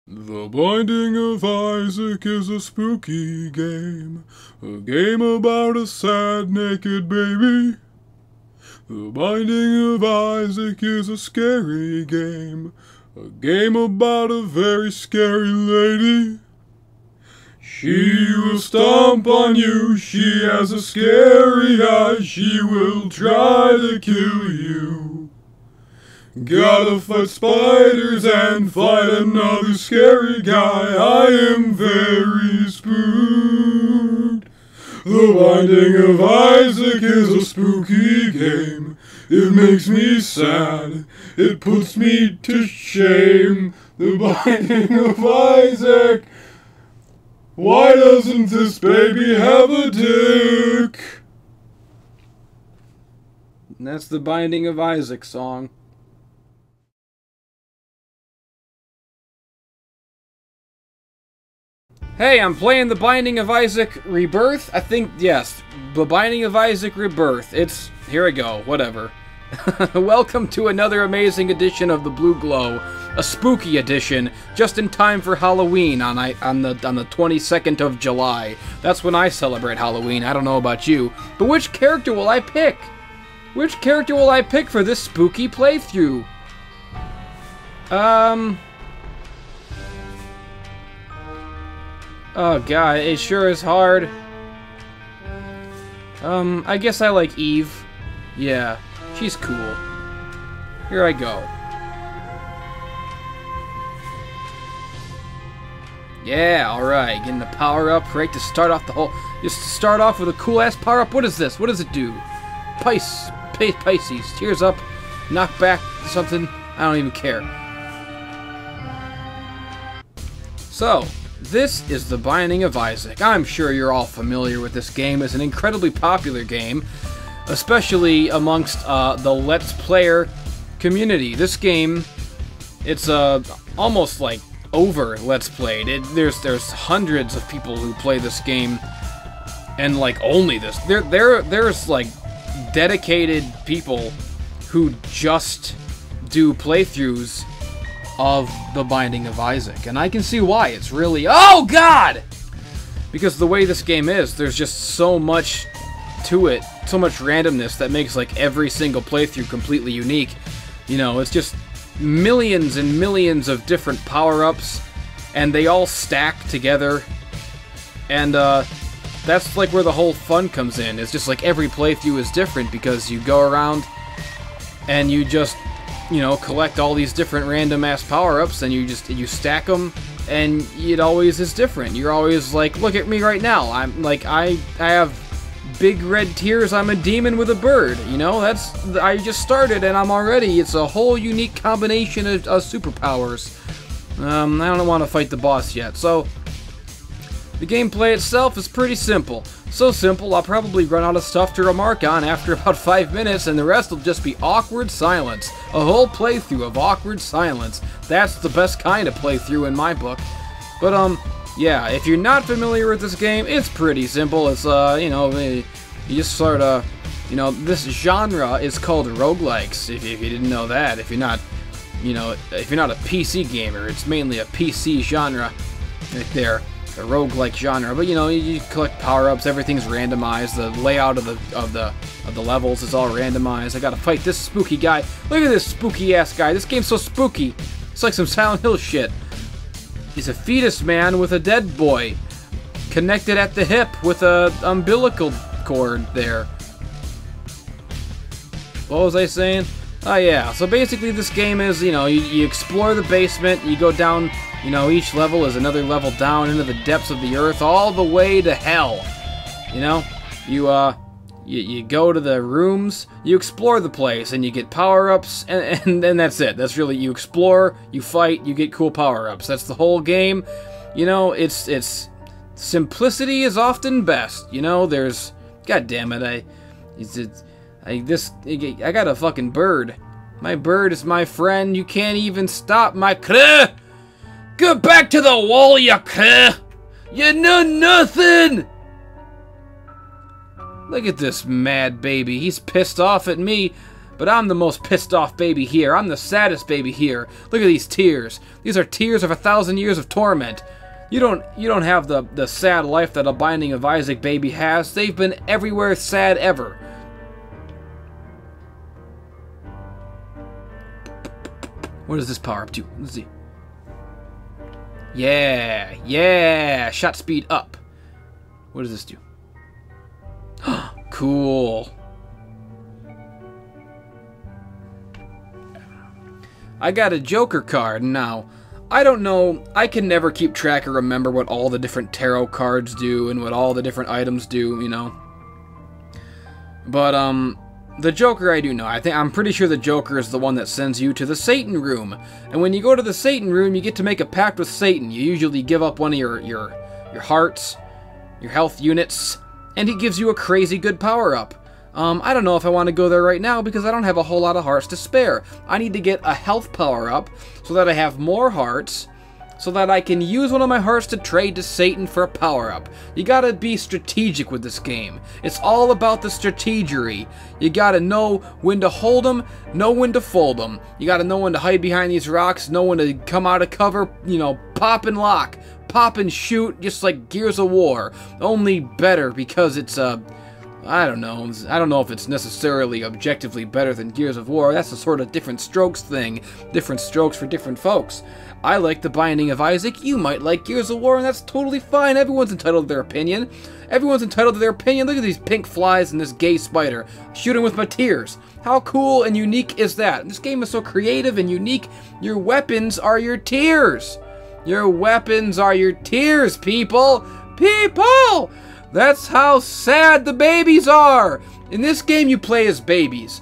The Binding of Isaac is a spooky game, a game about a sad naked baby. The Binding of Isaac is a scary game, a game about a very scary lady. She will stomp on you, she has a scary eye, she will try to kill you. Gotta fight spiders and fight another scary guy, I am very spooked. The Binding of Isaac is a spooky game. It makes me sad, it puts me to shame. The Binding of Isaac. Why doesn't this baby have a dick? And that's the Binding of Isaac song. Hey, I'm playing The Binding of Isaac Rebirth? I think, yes, The Binding of Isaac Rebirth. Here we go, whatever. Welcome to another amazing edition of the Blue Glow. A spooky edition, just in time for Halloween on the 22nd of July. That's when I celebrate Halloween, I don't know about you. But which character will I pick? Which character will I pick for this spooky playthrough? Oh god, it sure is hard. I guess I like Eve. Yeah, she's cool. Here I go. Yeah, alright, getting the power up right to start off the whole... Just to start off with a cool ass power up. What is this? What does it do? Pisces, tears up, knock back something. I don't even care. So, this is The Binding of Isaac. I'm sure you're all familiar with this game. It's an incredibly popular game, especially amongst the Let's Player community. This game, it's almost like over Let's Played. There's hundreds of people who play this game, and like only this. There's like dedicated people who just do playthroughs of The Binding of Isaac, and I can see why. It's really... Oh, God! Because the way this game is, there's just so much to it, so much randomness that makes, like, every single playthrough completely unique. You know, it's just millions and millions of different power-ups, and they all stack together, and, that's, like, where the whole fun comes in. It's just, like, every playthrough is different, because you go around, and you just... you know, collect all these different random-ass power-ups, and you stack them, and it always is different. You're always like, look at me right now. I'm like, I have big red tears. I'm a demon with a bird. You know, I just started, and I'm already. It's a whole unique combination of superpowers. I don't want to fight the boss yet, so the gameplay itself is pretty simple. So simple, I'll probably run out of stuff to remark on after about 5 minutes, and the rest will just be awkward silence. A whole playthrough of awkward silence. That's the best kind of playthrough in my book. But, yeah, if you're not familiar with this game, it's pretty simple. It's, you know, you just sort of, you know, this genre is called roguelikes, if you didn't know that. If you're not, you know, if you're not a PC gamer, it's mainly a PC genre right there. The roguelike genre, but you know, you collect power-ups, everything's randomized, the layout of the levels is all randomized. I gotta fight this spooky guy. Look at this spooky ass guy. This game's so spooky. It's like some Silent Hill shit. He's a fetus man with a dead boy connected at the hip with a umbilical cord there. What was I saying? Oh yeah, so basically this game is, you know, you explore the basement, you go down. You know, each level is another level down into the depths of the earth, all the way to hell. You know, you go to the rooms, you explore the place, and you get power-ups, and that's it. That's really, you explore, you fight, you get cool power-ups. That's the whole game. You know, it's simplicity is often best. You know, there's, god damn it, I got a fucking bird. My bird is my friend. You can't even stop my Get back to the wall, you cuh! You know nothing! Look at this mad baby. He's pissed off at me. but I'm the most pissed off baby here. I'm the saddest baby here. Look at these tears. These are tears of 1,000 years of torment. You don't have the sad life that a Binding of Isaac baby has. They've been everywhere sad ever. What does this power up to? Let's see. Yeah, shot speed up. What does this do? Cool. I got a Joker card now. I don't know, I can never keep track or remember what all the different tarot cards do and what all the different items do, you know. But, the Joker I do know. I'm pretty sure the Joker is the one that sends you to the Satan room. And when you go to the Satan room, you get to make a pact with Satan. You usually give up one of your hearts, your health units, and he gives you a crazy good power-up. I don't know if I want to go there right now because I don't have a whole lot of hearts to spare. I need to get a health power-up so that I have more hearts, so that I can use one of my hearts to trade to Satan for a power-up. You gotta be strategic with this game. It's all about the strategery. You gotta know when to hold them, know when to fold them. You gotta know when to hide behind these rocks, know when to come out of cover, you know, pop and lock, pop and shoot, just like Gears of War. Only better because it's, I don't know if it's necessarily objectively better than Gears of War. That's a sort of different strokes thing. Different strokes for different folks. I like The Binding of Isaac. You might like Gears of War, and that's totally fine. Everyone's entitled to their opinion. Everyone's entitled to their opinion. Look at these pink flies and this gay spider. Shooting with my tears. How cool and unique is that? This game is so creative and unique. Your weapons are your tears. Your weapons are your tears, people. People! That's how sad the babies are! In this game, you play as babies.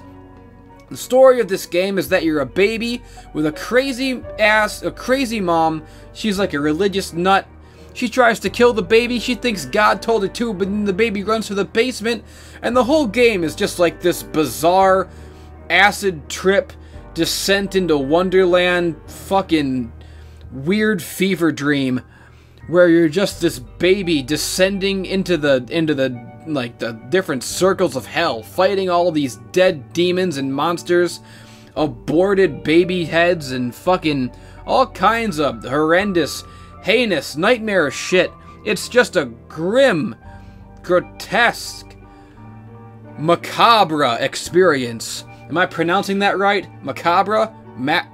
The story of this game is that you're a baby with a crazy mom. She's like a religious nut. She tries to kill the baby. She thinks God told her to, but then the baby runs to the basement. And the whole game is just like this bizarre acid trip, descent into Wonderland, fucking weird fever dream, where you're just this baby descending into the different circles of hell, fighting all these dead demons and monsters, aborted baby heads, and fucking all kinds of horrendous, heinous, nightmare shit. It's just a grim, grotesque, macabre experience. Am I pronouncing that right? Macabre? Macabre?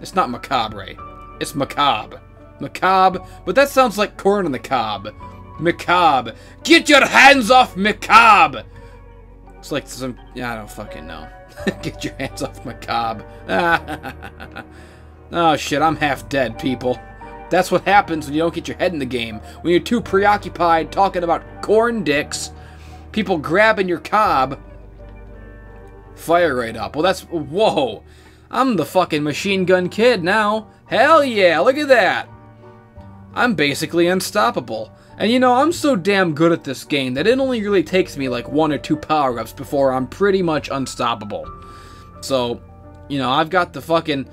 It's not macabre. It's macabre. Macabre. But that sounds like corn on the cob. Macabre. Get your hands off macabre! It's like some... I don't fucking know. Get your hands off macabre. Oh shit, I'm half dead, people. That's what happens when you don't get your head in the game. When you're too preoccupied talking about corn dicks, people grabbing your cob, fire right up. Well, that's... Whoa! I'm the fucking machine gun kid now. Hell yeah, look at that. I'm basically unstoppable. And you know, I'm so damn good at this game that it only really takes me like 1 or 2 power-ups before I'm pretty much unstoppable. So, you know, I've got the fucking...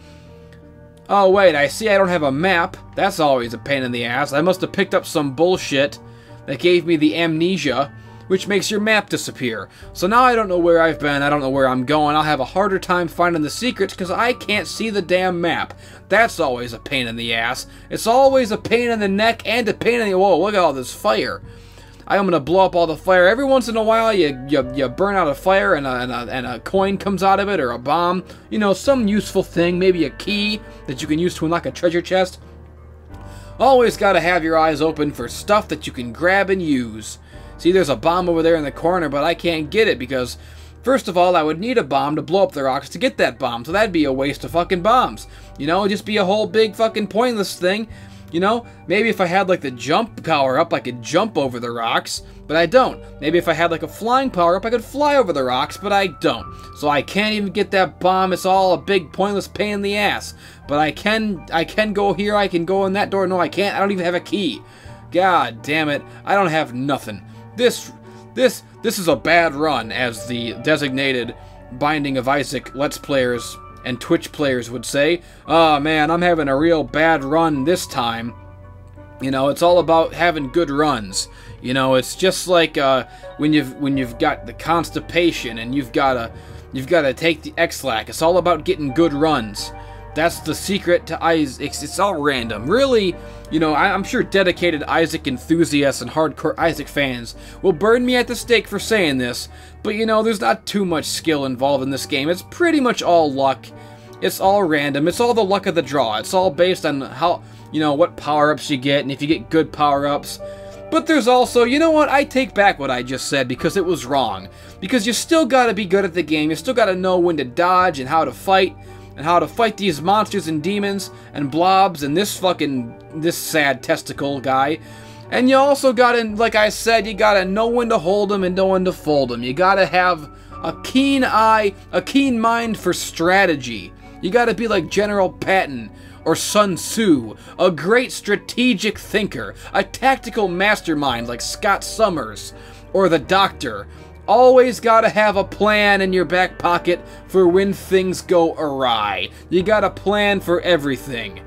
Oh wait, I see I don't have a map. That's always a pain in the ass. I must have picked up some bullshit that gave me the amnesia, which makes your map disappear. So now I don't know where I've been, I don't know where I'm going. I'll have a harder time finding the secrets because I can't see the damn map. That's always a pain in the ass. It's always a pain in the neck and a pain in the... Whoa, look at all this fire. I'm gonna blow up all the fire. Every once in a while you burn out a fire and a coin comes out of it, or a bomb. You know, some useful thing, maybe a key that you can use to unlock a treasure chest. Always gotta have your eyes open for stuff that you can grab and use. See, there's a bomb over there in the corner, but I can't get it because, first of all, I would need a bomb to blow up the rocks to get that bomb, so that'd be a waste of fucking bombs. You know, it'd just be a whole big fucking pointless thing. You know, maybe if I had like the jump power up, I could jump over the rocks, but I don't. Maybe if I had like a flying power up, I could fly over the rocks, but I don't. So I can't even get that bomb. It's all a big pointless pain in the ass. But I can go here, I can go in that door. No, I can't. I don't even have a key. God damn it. I don't have nothing. This is a bad run, as the designated Binding of Isaac Let's Players and Twitch players would say. Oh man, I'm having a real bad run this time. You know, it's all about having good runs. You know, it's just like when you've got the constipation and you've got to take the X-Lac. It's all about getting good runs. That's the secret to Isaac. It's all random. Really, you know, I'm sure dedicated Isaac enthusiasts and hardcore Isaac fans will burn me at the stake for saying this, but you know, there's not too much skill involved in this game. It's pretty much all luck. It's all random. It's all the luck of the draw. It's all based on how, you know, what power-ups you get and if you get good power-ups. But there's also, you know what, I take back what I just said because it was wrong. Because you still gotta be good at the game. You still gotta know when to dodge and how to fight. And how to fight these monsters and demons and blobs and this sad testicle guy. And you also gotta, like I said, you gotta know when to hold them and know when to fold them. You gotta have a keen eye, a keen mind for strategy. You gotta be like General Patton or Sun Tzu, a great strategic thinker, a tactical mastermind like Scott Summers or the Doctor. Always gotta have a plan in your back pocket for when things go awry. You got a plan for everything.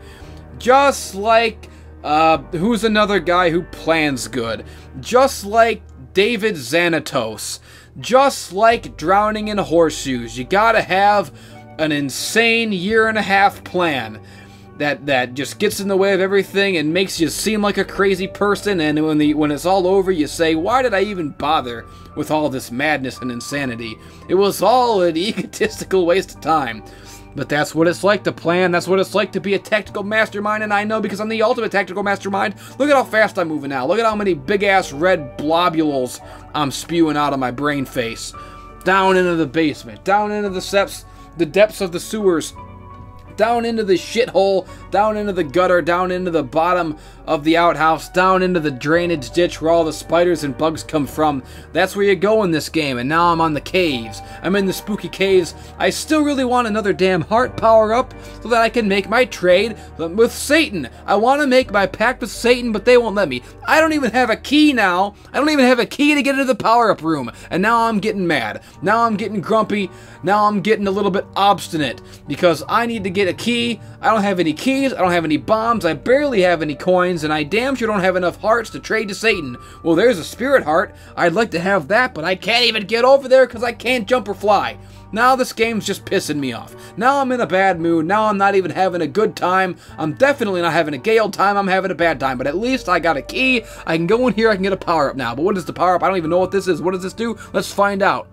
Just like, who's another guy who plans good? Just like David Xanatos. Just like drowning in horseshoes. You gotta have an insane year-and-a-half plan that just gets in the way of everything and makes you seem like a crazy person, and when it's all over you say, why did I even bother with all this madness and insanity? It was all an egotistical waste of time. But that's what it's like to plan, that's what it's like to be a tactical mastermind, and I know because I'm the ultimate tactical mastermind. Look at how fast I'm moving now. Look at how many big-ass red blobules I'm spewing out of my brain face. Down into the basement, down into the depths of the sewers, down into the shithole, down into the gutter, down into the bottom of the outhouse, down into the drainage ditch where all the spiders and bugs come from. That's where you go in this game, and now I'm on the caves. I'm in the spooky caves. I still really want another damn heart power-up so that I can make my trade with Satan. I want to make my pact with Satan, but they won't let me. I don't even have a key now. I don't even have a key to get into the power-up room, and now I'm getting mad. Now I'm getting grumpy. Now I'm getting a little bit obstinate because I need to get a key. I don't have any keys. I don't have any bombs. I barely have any coins, and I damn sure don't have enough hearts to trade to Satan. Well, there's a spirit heart. I'd like to have that, but I can't even get over there because I can't jump or fly. Now this game's just pissing me off. Now I'm in a bad mood. Now I'm not even having a good time. I'm definitely not having a gay old time. I'm having a bad time. But at least I got a key. I can go in here. I can get a power-up now. But what is the power-up? I don't even know what this is. What does this do? Let's find out.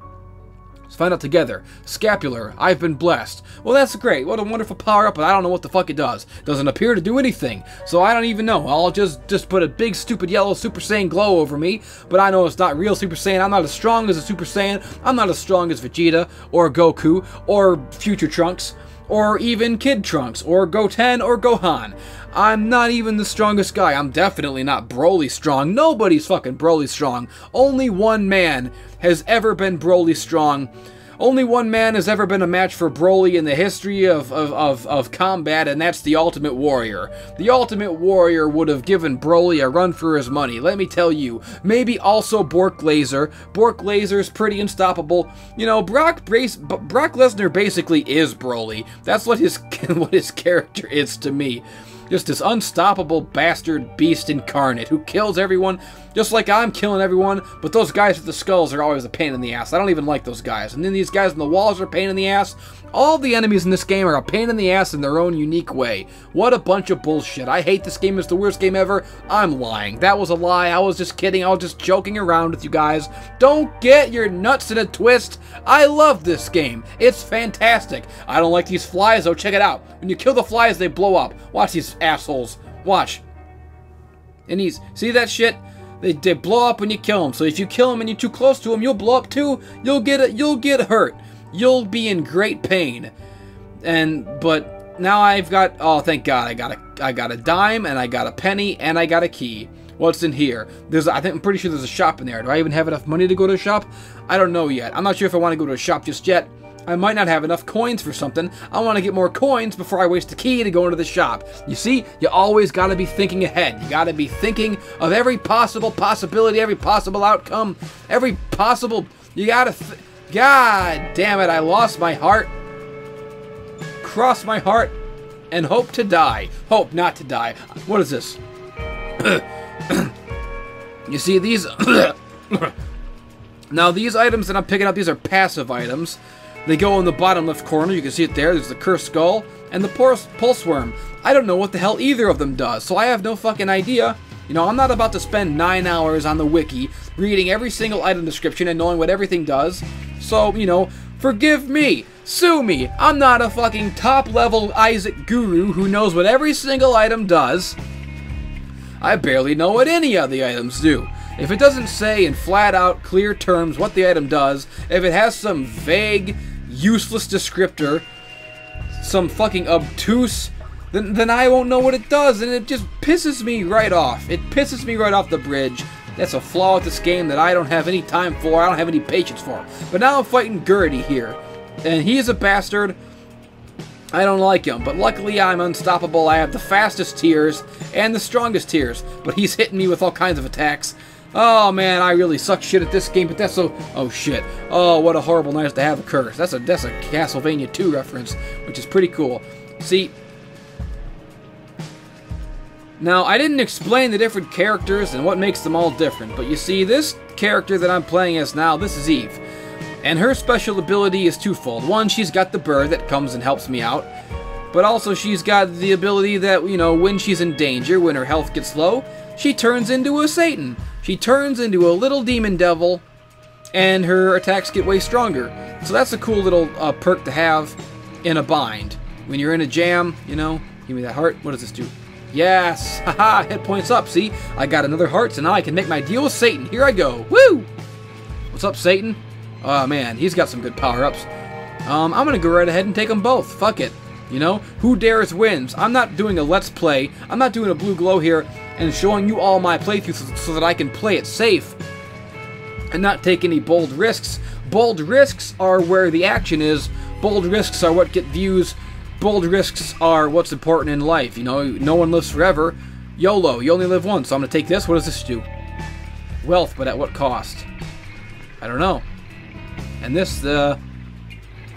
Let's find out together. Scapular. I've been blessed. Well, that's great. What a wonderful power-up, but I don't know what the fuck it does. Doesn't appear to do anything. So I don't even know. I'll just put a big, stupid yellow Super Saiyan glow over me. But I know it's not real Super Saiyan. I'm not as strong as a Super Saiyan. I'm not as strong as Vegeta, or Goku, or Future Trunks, or even Kid Trunks, or Goten, or Gohan. I'm not even the strongest guy. I'm definitely not Broly strong. Nobody's fucking Broly strong. Only one man has ever been Broly strong. Only one man has ever been a match for Broly in the history of combat, and that's the Ultimate Warrior. The Ultimate Warrior would have given Broly a run for his money, let me tell you. Maybe also Bork Laser. Bork Laser's pretty unstoppable. You know, Brock Lesnar basically is Broly. That's what his character is to me. Just this unstoppable bastard beast incarnate who kills everyone just like I'm killing everyone, but those guys with the skulls are always a pain in the ass. I don't even like those guys. And then these guys on the walls are a pain in the ass. All the enemies in this game are a pain in the ass in their own unique way. What a bunch of bullshit. I hate this game. It's the worst game ever. I'm lying. That was a lie. I was just kidding. I was just joking around with you guys. Don't get your nuts in a twist. I love this game. It's fantastic. I don't like these flies, though. Check it out. When you kill the flies, they blow up. Watch these assholes. Watch. And see that shit? They blow up when you kill them. So if you kill them and you're too close to them, you'll blow up too. You'll get hurt. You'll be in great pain. But now I've got, oh thank God, I got a dime and I got a penny and I got a key. What's in here? I'm pretty sure there's a shop in there. Do I even have enough money to go to a shop? I don't know yet. I'm not sure if I want to go to a shop just yet. I might not have enough coins for something. I want to get more coins before I waste a key to go into the shop. You see, you always got to be thinking ahead. You got to be thinking of every possible possibility, every possible outcome, every possible... You got to... God damn it, I lost my heart. Cross my heart and hope to die. Hope not to die. What is this? You see, these... Now, these items that I'm picking up, these are passive items. They go in the bottom left corner. You can see it there. There's the Cursed Skull and the Pulse Worm. I don't know what the hell either of them does, so I have no fucking idea. You know, I'm not about to spend 9 hours on the wiki reading every single item description and knowing what everything does. So, you know, forgive me. Sue me. I'm not a fucking top-level Isaac guru who knows what every single item does. I barely know what any of the items do. If it doesn't say in flat-out, clear terms what the item does, if it has some vague, useless descriptor, some fucking obtuse, then I won't know what it does, and it just pisses me right off. It pisses me right off the bridge. That's a flaw with this game that I don't have any time for, I don't have any patience for. But now I'm fighting Gurdy here, and he's a bastard. I don't like him, but luckily I'm unstoppable. I have the fastest tears and the strongest tears, but he's hitting me with all kinds of attacks. Oh man, I really suck shit at this game, but that's so... Oh shit. Oh, what a horrible night to have a curse. That's a Castlevania 2 reference, which is pretty cool. See... Now, I didn't explain the different characters and what makes them all different, but you see, this character that I'm playing as now, this is Eve. And her special ability is twofold. One, she's got the bird that comes and helps me out, but also she's got the ability that, you know, when she's in danger, when her health gets low, she turns into a Satan. She turns into a little demon devil, and her attacks get way stronger. So that's a cool little perk to have in a bind. When you're in a jam, you know, give me that heart. What does this do? Yes! Haha! Hit points up, see? I got another heart, so now I can make my deal with Satan. Here I go. Woo! What's up, Satan? Oh, man, he's got some good power-ups. I'm gonna go right ahead and take them both. Fuck it. You know? Who dares wins. I'm not doing a Let's Play. I'm not doing a Blue Glow here and showing you all my playthroughs so that I can play it safe and not take any bold risks. Bold risks are where the action is. Bold risks are what get views. Bold risks are what's important in life. You know, no one lives forever. YOLO, you only live once. So I'm going to take this. What does this do? Wealth, but at what cost? I don't know. And this, I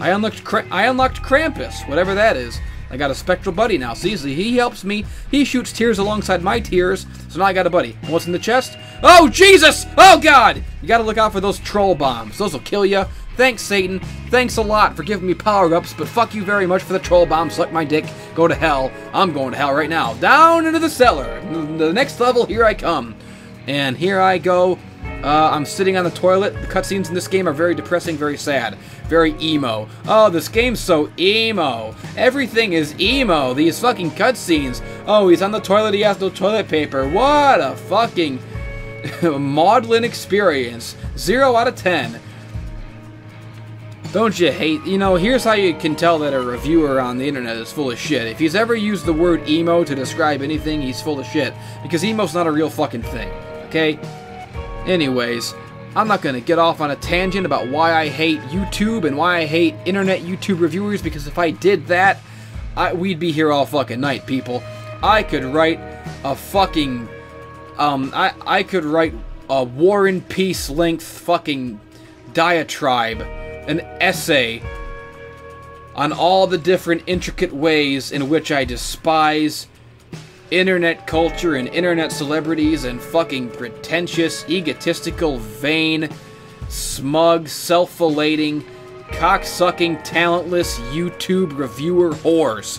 unlocked Krampus, whatever that is. I got a spectral buddy now. See, he helps me. He shoots tears alongside my tears. So now I got a buddy. And what's in the chest? Oh, Jesus! Oh, God! You got to look out for those troll bombs. Those will kill you. Thanks, Satan. Thanks a lot for giving me power-ups, but fuck you very much for the troll bomb. Suck my dick. Go to hell. I'm going to hell right now. Down into the cellar. The next level, here I come. And here I go. I'm sitting on the toilet. The cutscenes in this game are very depressing, very sad, very emo. Oh, this game's so emo. Everything is emo. These fucking cutscenes. Oh, he's on the toilet. He has no toilet paper. What a fucking maudlin experience. 0 out of 10. Don't you hate... You know, here's how you can tell that a reviewer on the internet is full of shit. If he's ever used the word emo to describe anything, he's full of shit. Because emo's not a real fucking thing. Okay? Anyways, I'm not gonna get off on a tangent about why I hate YouTube and why I hate internet YouTube reviewers, because if I did that, we'd be here all fucking night, people. I could write a fucking... I could write a War and Peace length fucking diatribe, an essay on all the different intricate ways in which I despise internet culture and internet celebrities and fucking pretentious, egotistical, vain, smug, self-flating, cock-sucking, talentless YouTube reviewer whores.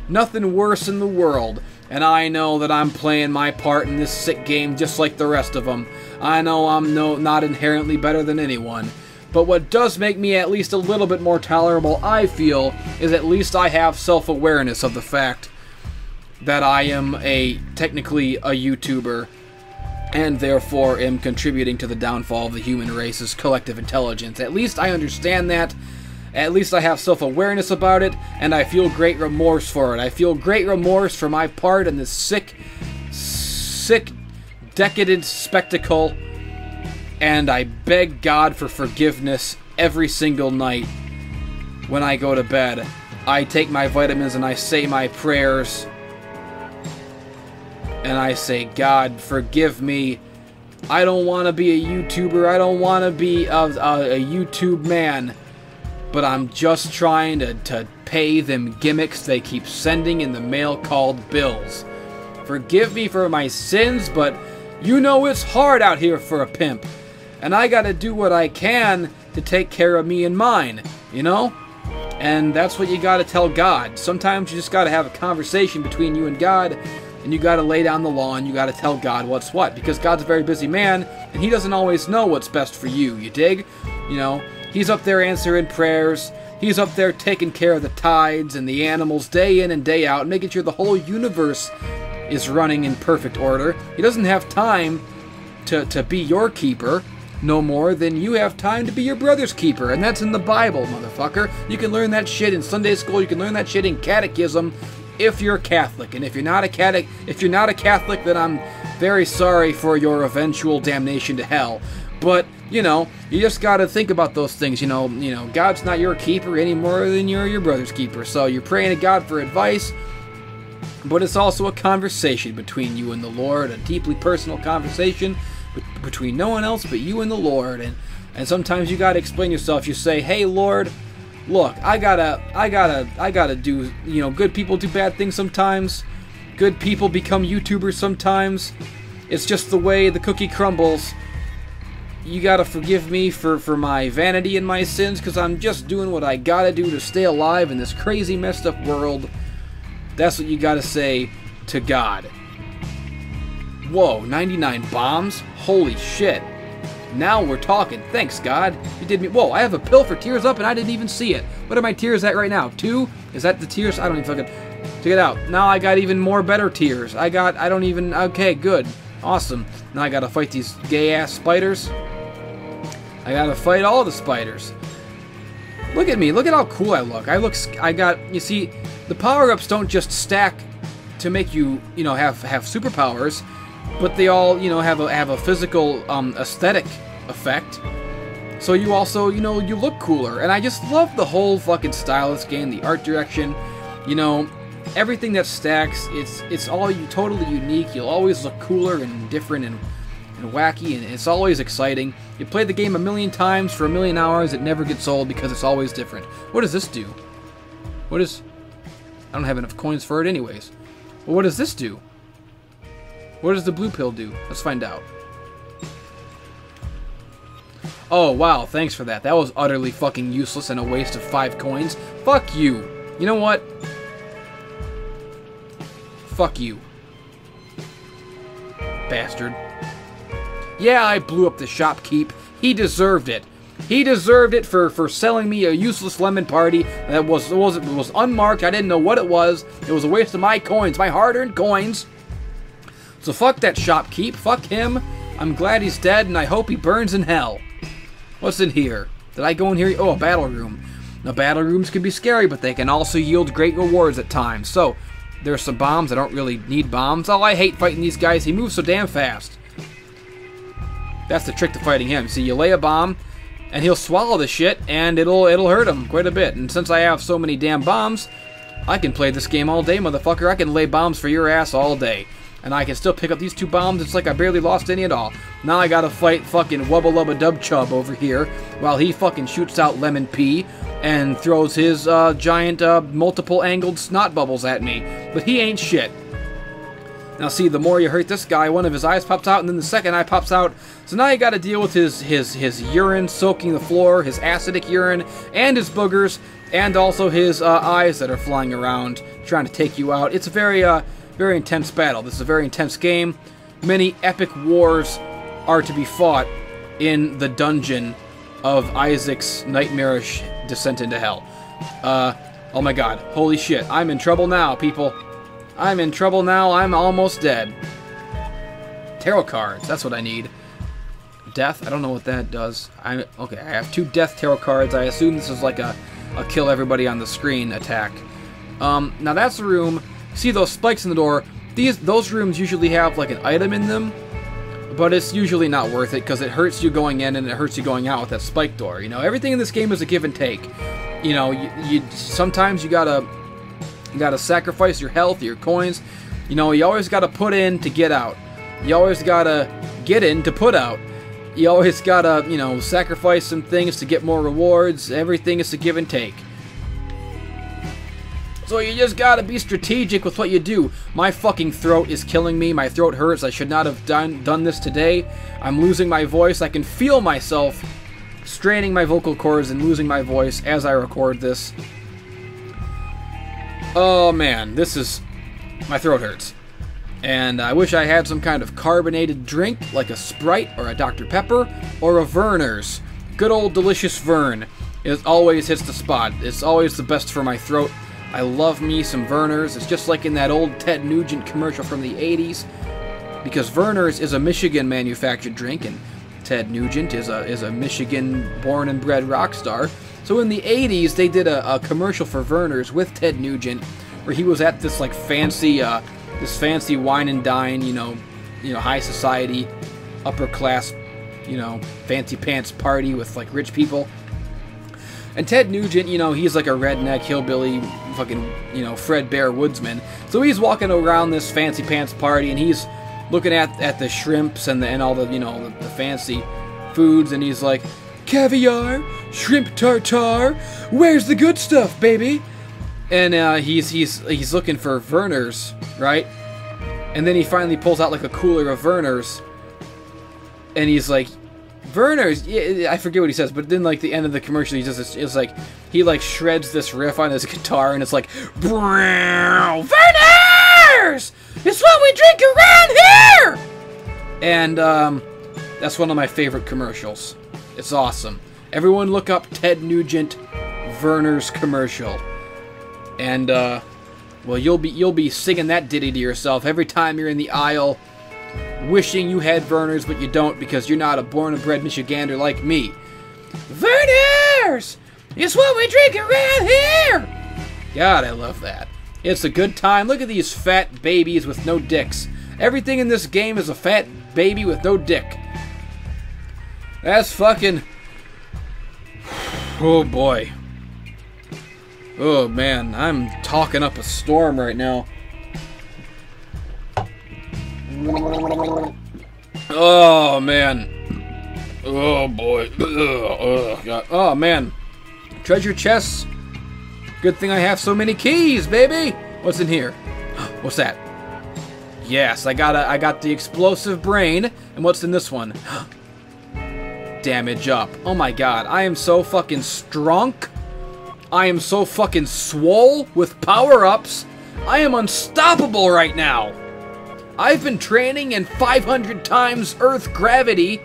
Nothing worse in the world, and I know that I'm playing my part in this sick game just like the rest of them. I know I'm not inherently better than anyone. But what does make me at least a little bit more tolerable, I feel, is at least I have self-awareness of the fact that I am technically a YouTuber, and therefore am contributing to the downfall of the human race's collective intelligence. At least I understand that. At least I have self-awareness about it, and I feel great remorse for it. I feel great remorse for my part in this sick, decadent spectacle, and I beg God for forgiveness every single night when I go to bed. I take my vitamins and I say my prayers, and I say, God, forgive me. I don't want to be a YouTuber. I don't want to be a YouTube man. But I'm just trying to pay them gimmicks they keep sending in the mail called bills. Forgive me for my sins, but You know it's hard out here for a pimp, and I gotta do what I can to take care of me and mine, you know? And that's what you gotta tell God. Sometimes you just gotta have a conversation between you and God, and you gotta lay down the law and you gotta tell God what's what, because God's a very busy man, and he doesn't always know what's best for you, you dig? You know, he's up there answering prayers, he's up there taking care of the tides and the animals day in and day out, making sure the whole universe is running in perfect order. He doesn't have time to be your keeper no more than you have time to be your brother's keeper, and that's in the Bible, motherfucker. You can learn that shit in Sunday school, you can learn that shit in catechism if you're Catholic, and if you're not a Catholic, then I'm very sorry for your eventual damnation to hell. But, you know, you just gotta think about those things, you know, God's not your keeper any more than you're your brother's keeper, so you're praying to God for advice, but it's also a conversation between you and the Lord, a deeply personal conversation between no one else but you and the Lord. And sometimes you gotta explain yourself. You say, "Hey Lord, look, I gotta do, you know, good people do bad things sometimes. Good people become YouTubers sometimes. It's just the way the cookie crumbles. You gotta forgive me for my vanity and my sins, because I'm just doing what I gotta do to stay alive in this crazy messed up world." That's what you gotta say to God. Whoa, 99 bombs? Holy shit. Now we're talking. Thanks, God. You did me. Whoa, I have a pill for tears up and I didn't even see it. What are my tears at right now? 2? Is that the tears? I don't even fucking... Check it out. Now I got even more better tears. I don't even... Okay, good. Awesome. Now I gotta fight these gay-ass spiders. I gotta fight all the spiders. Look at me. Look at how cool I look. You see, the power-ups don't just stack to make you, you know, have superpowers, but they all, you know, have a physical aesthetic effect. So you also, you know, you look cooler. And I just love the whole fucking style of this game, the art direction, you know, everything that stacks. It's all totally unique. You'll always look cooler and different and wacky, and it's always exciting. You play the game a million times for a million hours, it never gets old because it's always different. What does this do? I don't have enough coins for it anyways. Well, what does this do? What does the blue pill do? Let's find out. Oh, wow, thanks for that. That was utterly fucking useless and a waste of 5 coins. Fuck you. You know what? Fuck you. Bastard. Yeah, I blew up the shopkeep. He deserved it. He deserved it for selling me a useless lemon party that was unmarked. I didn't know what it was. It was a waste of my coins, my hard-earned coins. So fuck that shopkeep. Fuck him. I'm glad he's dead, and I hope he burns in hell. What's in here? Did I go in here? Oh, a battle room. Now, battle rooms can be scary, but they can also yield great rewards at times. So, there's some bombs. I don't really need bombs. Oh, I hate fighting these guys. He moves so damn fast. That's the trick to fighting him. See, you lay a bomb, and he'll swallow the shit, and it'll hurt him quite a bit. And since I have so many damn bombs, I can play this game all day, motherfucker. I can lay bombs for your ass all day. And I can still pick up these 2 bombs. It's like I barely lost any at all. Now I gotta fight fucking Wubba Lubba Dub Chub over here while he fucking shoots out Lemon Pea and throws his giant multiple angled snot bubbles at me. But he ain't shit. Now see, the more you hurt this guy, one of his eyes pops out and then the second eye pops out. So now you gotta deal with his urine soaking the floor, his acidic urine, and his boogers, and also his eyes that are flying around trying to take you out. It's a very intense battle. This is a very intense game. Many epic wars are to be fought in the dungeon of Isaac's nightmarish descent into hell. Oh my god. Holy shit. I'm in trouble now, people. I'm in trouble now. I'm almost dead. Tarot cards. That's what I need. Death. I don't know what that does. Okay, I have 2 death tarot cards. I assume this is like a kill everybody on the screen attack. Now that's the room. See those spikes in the door? Those rooms usually have like an item in them, but it's usually not worth it because it hurts you going in and it hurts you going out with that spike door. You know, everything in this game is a give and take. You know, sometimes you gotta sacrifice your health, your coins. You know, you always gotta put in to get out. You always gotta get in to put out. You always gotta, you know, sacrifice some things to get more rewards. Everything is a give and take. So you just gotta be strategic with what you do. My fucking throat is killing me. My throat hurts. I should not have done this today. I'm losing my voice. I can feel myself straining my vocal cords and losing my voice as I record this. Oh man, my throat hurts. And I wish I had some kind of carbonated drink, like a Sprite or a Dr. Pepper or a Vernors. Good old delicious Vern. It always hits the spot. It's always the best for my throat. I love me some Vernors. It's just like in that old Ted Nugent commercial from the 80s. Because Vernors is a Michigan manufactured drink, and Ted Nugent is a Michigan born and bred rock star. So in the 80s, they did a commercial for Vernors with Ted Nugent, where he was at this like fancy wine and dine, you know, high society, upper class, fancy pants party with like rich people. And Ted Nugent, he's like a redneck hillbilly, fucking, Fred Bear woodsman. So he's walking around this fancy pants party, and he's looking at the shrimps and all the, the fancy foods, and he's like, caviar, shrimp tartare, where's the good stuff, baby? And he's looking for Vernors, right? And then he finally pulls out like a cooler of Vernors, and he's like, Vernors, yeah, I forget what he says, but then like the end of the commercial, he does this. It's like he like shreds this riff on his guitar, and it's like, Vernors, it's what we drink around here. And that's one of my favorite commercials. It's awesome. Everyone look up Ted Nugent Vernors commercial, and well, you'll be singing that ditty to yourself every time you're in the aisle, wishing you had Vernors, but you don't because you're not a born and bred Michigander like me. Vernors! It's what we drink around here! God, I love that. It's a good time. Look at these fat babies with no dicks. Everything in this game is a fat baby with no dick. That's fucking... Oh boy. Oh man, I'm talking up a storm right now. Oh man. Oh boy. Oh god. Oh man. Treasure chests. Good thing I have so many keys, baby. What's in here? What's that? Yes, I got the explosive brain. And what's in this one? Damage up. Oh my god, I am so fucking strong. I am so fucking swole with power-ups. I am unstoppable right now. I've been training in 500 times Earth gravity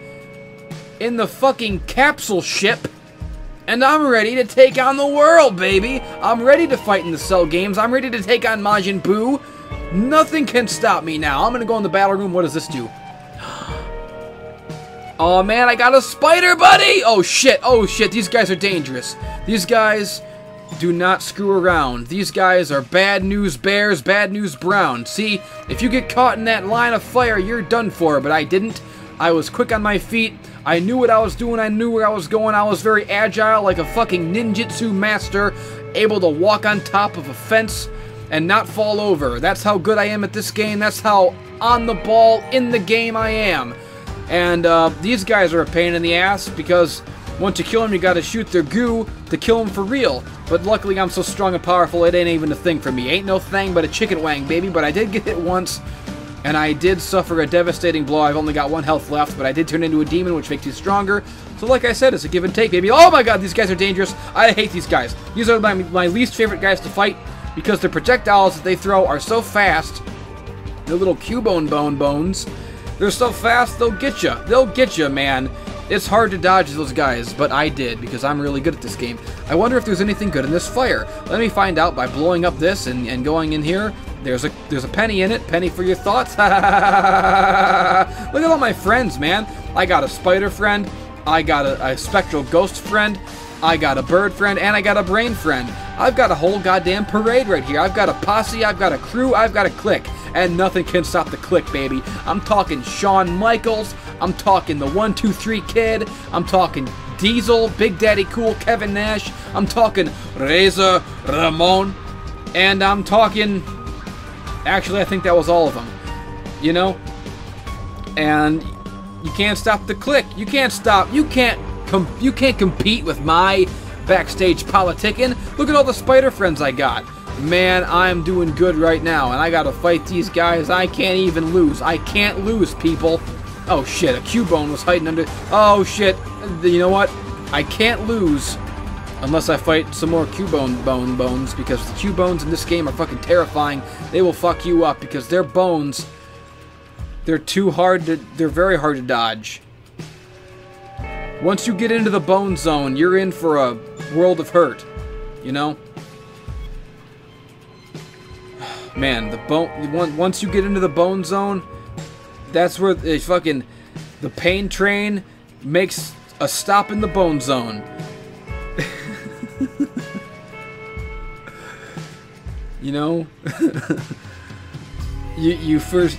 in the fucking capsule ship, and I'm ready to take on the world, baby. I'm ready to fight in the Cell games. I'm ready to take on Majin Buu. Nothing can stop me now. I'm gonna go in the battle room. What does this do? Oh man, I got a spider buddy! Oh shit, these guys are dangerous. These guys do not screw around. These guys are bad news bears, bad news brown. See, if you get caught in that line of fire, you're done for, but I didn't. I was quick on my feet. I knew what I was doing. I knew where I was going. I was very agile, like a fucking ninjutsu master, able to walk on top of a fence and not fall over. That's how good I am at this game. That's how on the ball in the game I am. And these guys are a pain in the ass because once you kill them, you gotta shoot their goo to kill them for real. But luckily, I'm so strong and powerful, it ain't even a thing for me. Ain't no thing but a chicken wang, baby. But I did get hit once, and I did suffer a devastating blow. I've only got 1 health left, but I did turn into a demon, which makes you stronger. So like I said, it's a give and take, baby. Oh my god, these guys are dangerous. I hate these guys. These are my least favorite guys to fight because the projectiles that they throw are so fast. They're little Cubone bones. They're so fast, they'll get you. They'll get you, man. It's hard to dodge those guys, but I did because I'm really good at this game. I wonder if there's anything good in this fire. Let me find out by blowing up this and going in here. There's a penny in it. Penny for your thoughts. Look at all my friends, man. I got a spider friend. I got a spectral ghost friend. I got a bird friend, and I got a brain friend. I've got a whole goddamn parade right here. I've got a posse, I've got a crew, I've got a clique. And nothing can stop the clique, baby. I'm talking Shawn Michaels. I'm talking the 1-2-3 Kid. I'm talking Diesel, Big Daddy Cool, Kevin Nash. I'm talking Razor Ramon. And I'm talking... Actually, I think that was all of them. You know? And you can't stop the clique. You can't stop. You can't compete with my backstage politicking. Look at all the spider friends I got. Man, I'm doing good right now, and I gotta fight these guys. I can't even lose. I can't lose, people. Oh shit, a Cubone was hiding under... Oh shit, you know what? I can't lose unless I fight some more Cubone bones, because the Cubones in this game are fucking terrifying. They will fuck you up, because their bones... They're very hard to dodge. Once you get into the bone zone, you're in for a world of hurt. You know? Man, once you get into the bone zone, that's where the pain train makes a stop in the bone zone. You know? you first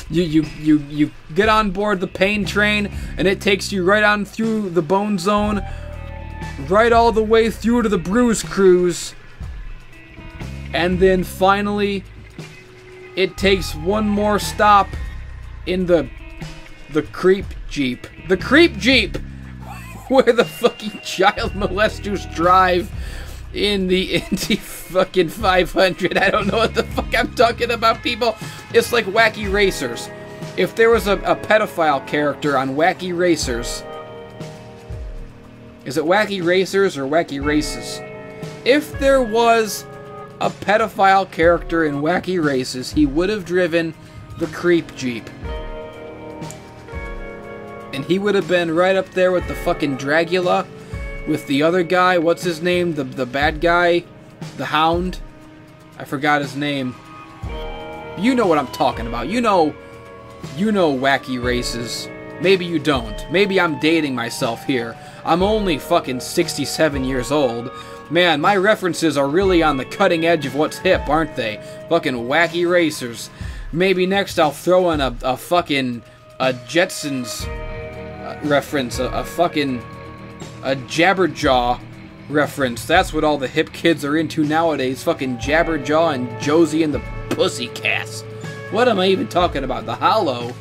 you get on board the pain train, and it takes you right on through the bone zone, right all the way through to the Bruise Cruise. And then finally, it takes one more stop in the Creep Jeep. The Creep Jeep! Where the fucking child molesters drive in the Indy fucking 500. I don't know what the fuck I'm talking about, people. It's like Wacky Racers. If there was a pedophile character on Wacky Racers... Is it Wacky Racers or Wacky Races? If there was a pedophile character in Wacky Races, he would have driven the Creep Jeep. And he would have been right up there with the fucking Dragula, with the other guy, what's his name? The bad guy? The Hound? I forgot his name. You know what I'm talking about. You know Wacky Races. Maybe you don't. Maybe I'm dating myself here. I'm only fucking 67 years old. Man, my references are really on the cutting edge of what's hip, aren't they? Fucking Wacky Racers. Maybe next I'll throw in a Jetsons reference, a Jabberjaw reference. That's what all the hip kids are into nowadays. Fucking Jabberjaw and Josie and the Pussycats. What am I even talking about? The Hollow.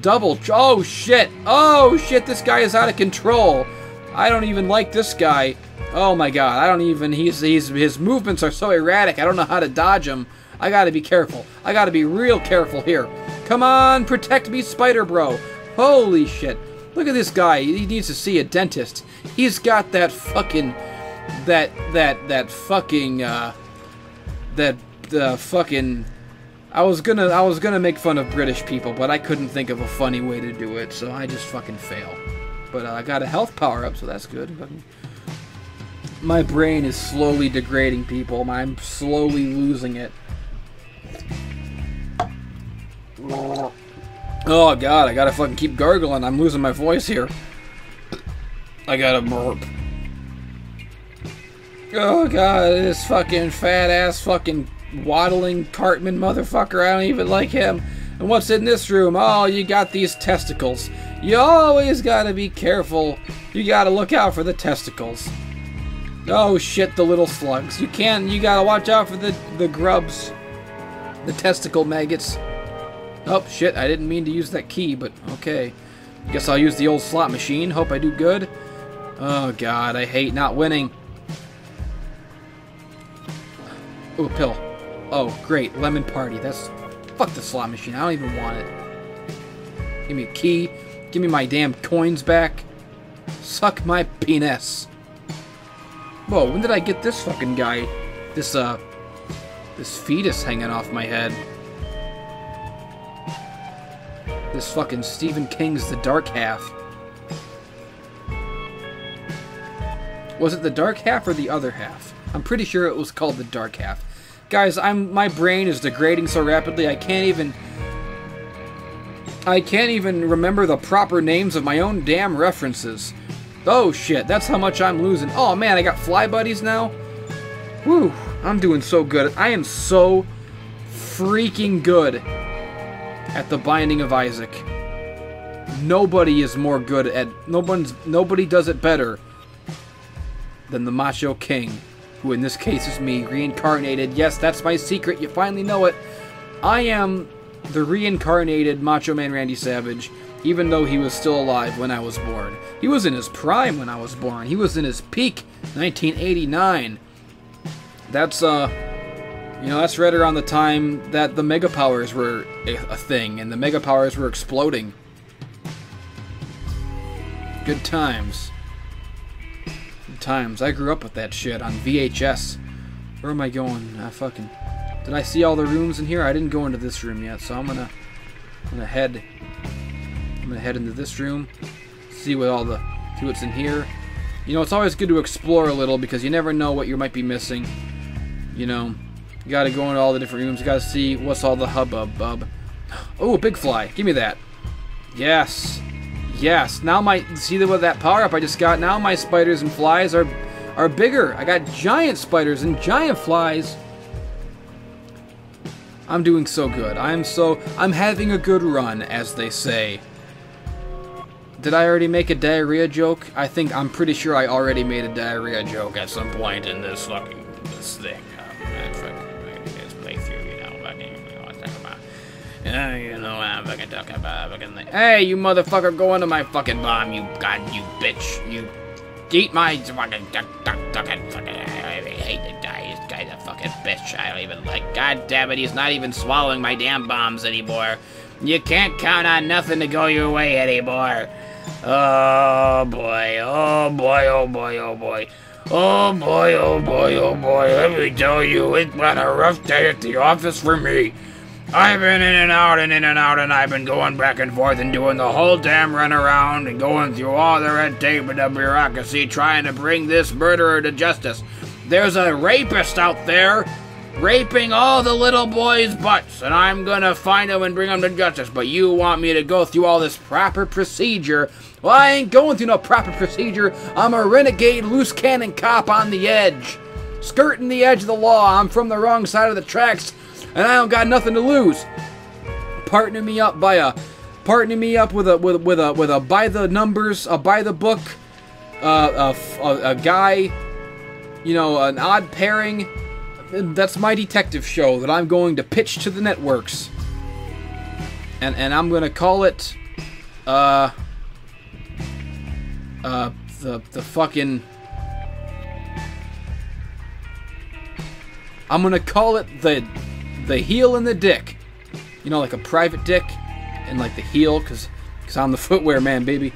Oh shit! Oh shit! This guy is out of control. I don't even like this guy. Oh my god! I don't even. His movements are so erratic. I don't know how to dodge him. I gotta be careful. I gotta be real careful here. Come on, protect me, Spider Bro. Holy shit! Look at this guy. He needs to see a dentist. He's got that fucking I was gonna make fun of British people, but I couldn't think of a funny way to do it, so I just fucking fail. But I got a health power up, so that's good. My brain is slowly degrading, people. I'm slowly losing it. Oh god, I gotta fucking keep gargling. I'm losing my voice here. I gotta burp. Oh god, this fucking fat ass fucking waddling Cartman motherfucker. I don't even like him. And what's in this room? Oh, you got these testicles. You always gotta be careful. You gotta look out for the testicles. Oh shit, the little slugs. You gotta watch out for the grubs. The testicle maggots. Oh shit, I didn't mean to use that key, but okay. Guess I'll use the old slot machine. Hope I do good. Oh god, I hate not winning. Ooh, pill. Oh, great. Lemon party. Fuck the slot machine. I don't even want it. Give me a key. Give me my damn coins back. Suck my penis. Whoa, when did I get this fucking guy? This fetus hanging off my head. This fucking Stephen King's The Dark Half. Was it The Dark Half or The Other Half? I'm pretty sure it was called The Dark Half. Guys, my brain is degrading so rapidly I can't even remember the proper names of my own damn references. Oh shit, that's how much I'm losing. Oh man, I got fly buddies now? Whew, I'm doing so good. I am so freaking good at the Binding of Isaac. Nobody is more good at... Nobody does it better than the Macho King, who in this case is me, reincarnated. Yes, that's my secret. You finally know it. I am the reincarnated Macho Man Randy Savage, even though he was still alive when I was born. He was in his prime when I was born. He was in his peak, 1989. That's you know, that's right around the time that the Mega Powers were a thing, and the Mega Powers were exploding. Good times. Good times. I grew up with that shit on VHS. Where am I going? Did I see all the rooms in here? I didn't go into this room yet, so I'm gonna head into this room, see what's in here. You know, it's always good to explore a little because you never know what you might be missing. You know, you gotta go into all the different rooms. You gotta see what's all the hubbub. Oh, a big fly. Give me that. Yes. Yes. Now see with that power up I just got, now my spiders and flies are bigger. I got giant spiders and giant flies. I'm doing so good. I'm having a good run, as they say. Did I already make a diarrhea joke? I'm pretty sure I already made a diarrhea joke at some point in this thing. This playthrough, you know, I'm talking about. You know what I'm fucking talking about. Hey, you motherfucker, go into my fucking bomb, you bitch. You eat my fucking I hate to die. This guy's a fucking bitch. I don't even like. God damn it, he's not even swallowing my damn bombs anymore. You can't count on nothing to go your way anymore. Oh boy, oh boy, oh boy, oh boy. Oh boy, oh boy, oh boy. Let me tell you, it's been a rough day at the office for me. I've been in and out, and I've been going back and forth and doing the whole damn run around and going through all the red tape and the bureaucracy trying to bring this murderer to justice. There's a rapist out there raping all the little boys' butts, and I'm gonna find him and bring him to justice, but you want me to go through all this proper procedure. Well, I ain't going through no proper procedure. I'm a renegade loose cannon cop on the edge, skirting the edge of the law. I'm from the wrong side of the tracks, and I don't got nothing to lose. Partnering me up with a by the numbers, a by the book, a guy, you know, an odd pairing. That's my detective show that I'm going to pitch to the networks, and I'm gonna call it the fucking, I'm gonna call it the heel and the dick. You know, like a private dick and like the heel, cause I'm the footwear man, baby,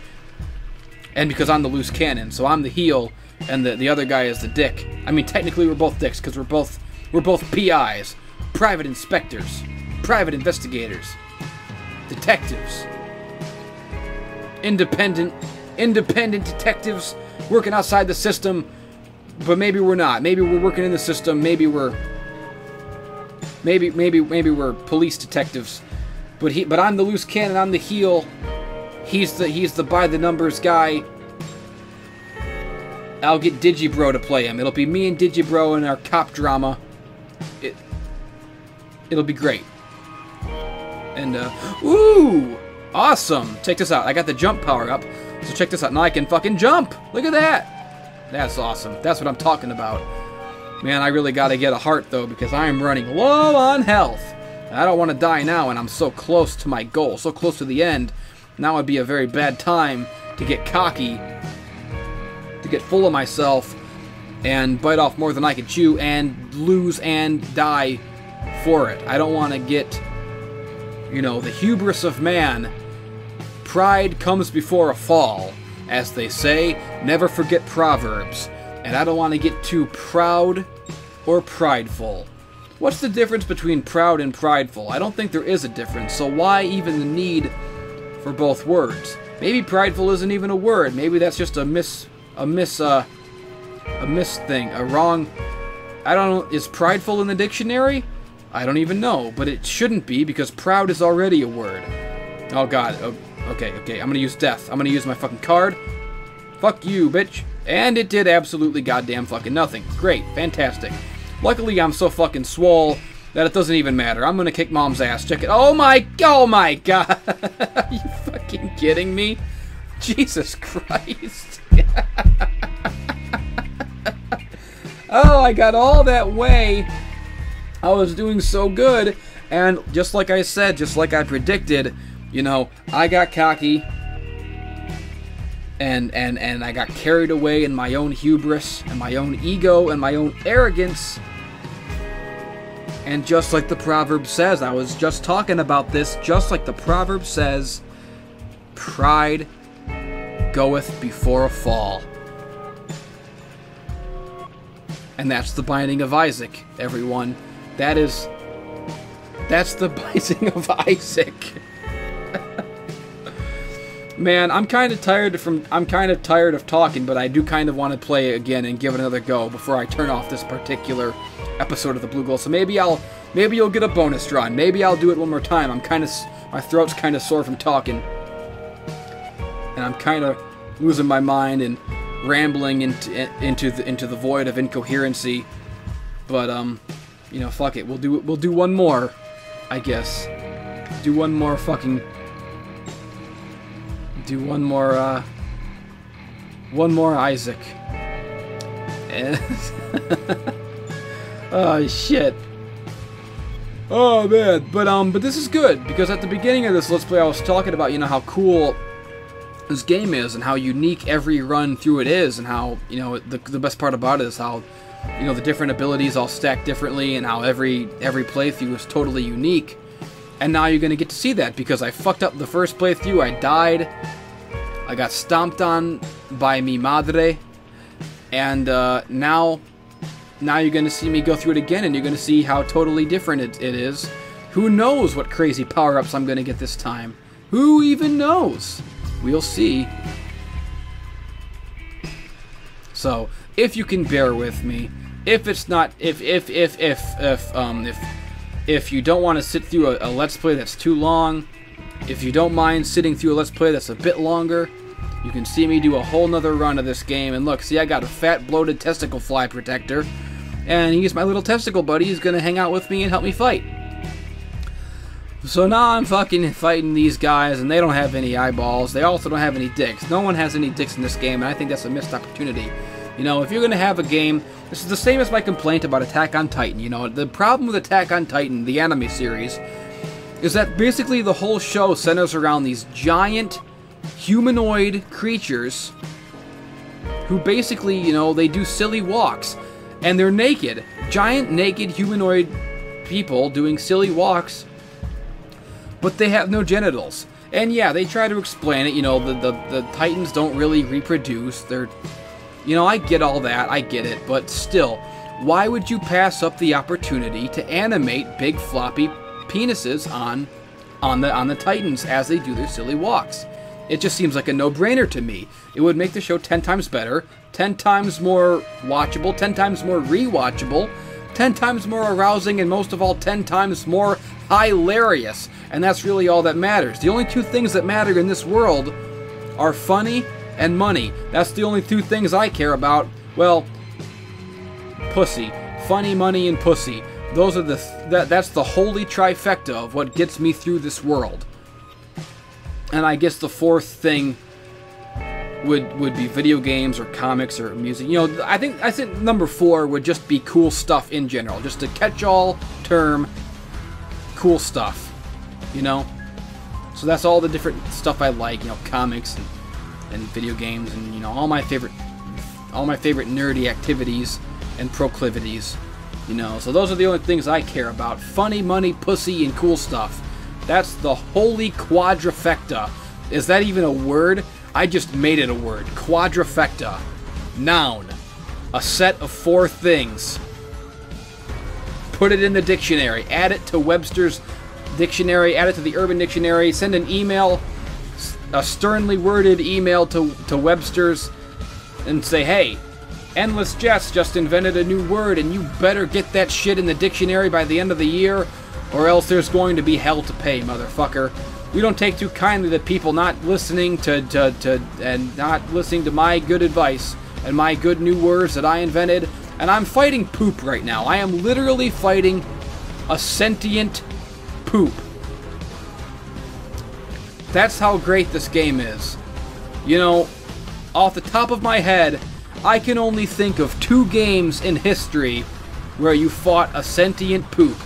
and because I'm the loose cannon, so I'm the heel. And the other guy is the dick. I mean, technically we're both dicks because we're both PIs, private inspectors, private investigators, detectives, independent detectives working outside the system. But maybe we're not. Maybe we're working in the system. Maybe we're police detectives. But I'm the loose cannon. I'm the heel. He's the by the numbers guy. I'll get Digibro to play him. It'll be me and Digibro in our cop drama. It'll be great. And, ooh! Awesome! Check this out. I got the jump power up. So check this out. Now I can fucking jump! Look at that! That's awesome. That's what I'm talking about. Man, I really gotta get a heart, though, because I am running low on health. I don't want to die now, and I'm so close to my goal. So close to the end. Now would be a very bad time to get cocky, to get full of myself and bite off more than I could chew and lose and die for it. I don't want to get, you know, the hubris of man. Pride comes before a fall, as they say. Never forget Proverbs. And I don't want to get too proud or prideful. What's the difference between proud and prideful? I don't think there is a difference, so why even the need for both words? Maybe prideful isn't even a word. Maybe that's just a miss thing, a wrong. I don't know. Is prideful in the dictionary? I don't even know, but it shouldn't be because proud is already a word. Oh god. Oh, okay. I'm gonna use death. I'm gonna use my fucking card. Fuck you, bitch. And it did absolutely goddamn fucking nothing. Great, fantastic. Luckily, I'm so fucking swole that it doesn't even matter. I'm gonna kick mom's ass. Check it. Oh my god. Are you fucking kidding me? Jesus Christ. Oh, I got all that way. I was doing so good, and just like I said, just like I predicted, you know, I got cocky, and I got carried away in my own hubris, and my own ego, and my own arrogance, And just like the proverb says, I was just talking about this, just like the proverb says, pride goeth before a fall. And that's the Binding of Isaac, everyone. That's the Binding of Isaac. Man, I'm kind of tired of talking, but I do kind of want to play it again and give it another go before I turn off this particular episode of the Blue Goal. So maybe you'll get a bonus run. Maybe I'll do it one more time. My throat's kind of sore from talking, and I'm kind of losing my mind and rambling into the void of incoherency. But you know, fuck it. We'll do one more, I guess. Do one more Isaac. And oh shit. Oh man, but this is good because at the beginning of this Let's Play I was talking about, you know, how cool this game is and how unique every run through it is, and how, you know, the best part about it is how, you know, the different abilities all stack differently and how every playthrough is totally unique. And now you're gonna get to see that because I fucked up the first playthrough. I died. I got stomped on by mi madre, and now you're gonna see me go through it again, and you're gonna see how totally different it is. Who knows what crazy power-ups I'm gonna get this time? Who even knows? We'll see. So, if you can bear with me, if it's not, if you don't want to sit through a Let's Play that's too long, if you don't mind sitting through a Let's Play that's a bit longer, you can see me do a whole nother run of this game. And look, see, I got a fat, bloated testicle fly protector, and he's my little testicle buddy. He's gonna hang out with me and help me fight. So now I'm fucking fighting these guys, and they don't have any eyeballs. They also don't have any dicks. No one has any dicks in this game, and I think that's a missed opportunity. You know, if you're gonna have a game, this is the same as my complaint about Attack on Titan. You know, the problem with Attack on Titan, the anime series, is that basically the whole show centers around these giant humanoid creatures who basically, you know, they do silly walks, and they're naked. Giant naked humanoid people doing silly walks, but they have no genitals. And yeah, they try to explain it, you know, the Titans don't really reproduce. They're, you know, I get all that, I get it, but still, why would you pass up the opportunity to animate big floppy penises on the Titans as they do their silly walks? It just seems like a no-brainer to me. It would make the show 10 times better, 10 times more watchable, 10 times more rewatchable, 10 times more arousing, and most of all, 10 times more hilarious. And that's really all that matters. The only two things that matter in this world are funny and money. That's the only two things I care about. Well, pussy. Funny, money, and pussy. Those are that's the holy trifecta of what gets me through this world. And I guess the fourth thing would be video games or comics or music. You know, I think number 4 would just be cool stuff in general. Just a catch-all term, cool stuff. You know? So that's all the different stuff I like, you know, comics and video games, and, you know, all my favorite nerdy activities and proclivities, you know. So those are the only things I care about: funny, money, pussy, and cool stuff. That's the holy quadrifecta. Is that even a word? I just made it a word. Quadrifecta. Noun. A set of 4 things. Put it in the dictionary. Add it to Webster's dictionary. Add it to the Urban Dictionary. Send an email, a sternly worded email to Webster's, and say, hey, Endless Jets just invented a new word, and you better get that shit in the dictionary by the end of the year, or else there's going to be hell to pay, motherfucker. We don't take too kindly to people not listening and not listening to my good advice and my good new words that I invented. And I'm fighting poop right now. I am literally fighting a sentient poop. That's how great this game is. You know, off the top of my head, I can only think of 2 games in history where you fought a sentient poop.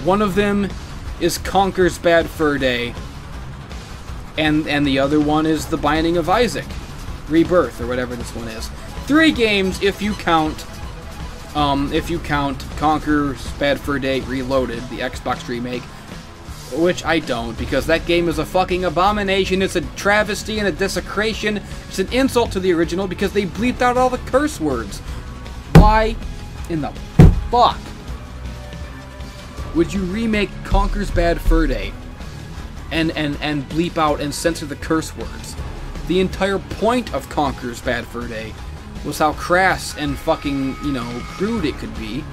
One of them is Conker's Bad Fur Day, and the other one is The Binding of Isaac, Rebirth, or whatever this one is. 3 games if you count If you count Conker's Bad Fur Day Reloaded, the Xbox remake, which I don't, because that game is a fucking abomination. It's a travesty and a desecration. It's an insult to the original because they bleeped out all the curse words. Why in the fuck would you remake Conker's Bad Fur Day and bleep out and censor the curse words? The entire point of Conker's Bad Fur Day was how crass and fucking, crude it could be.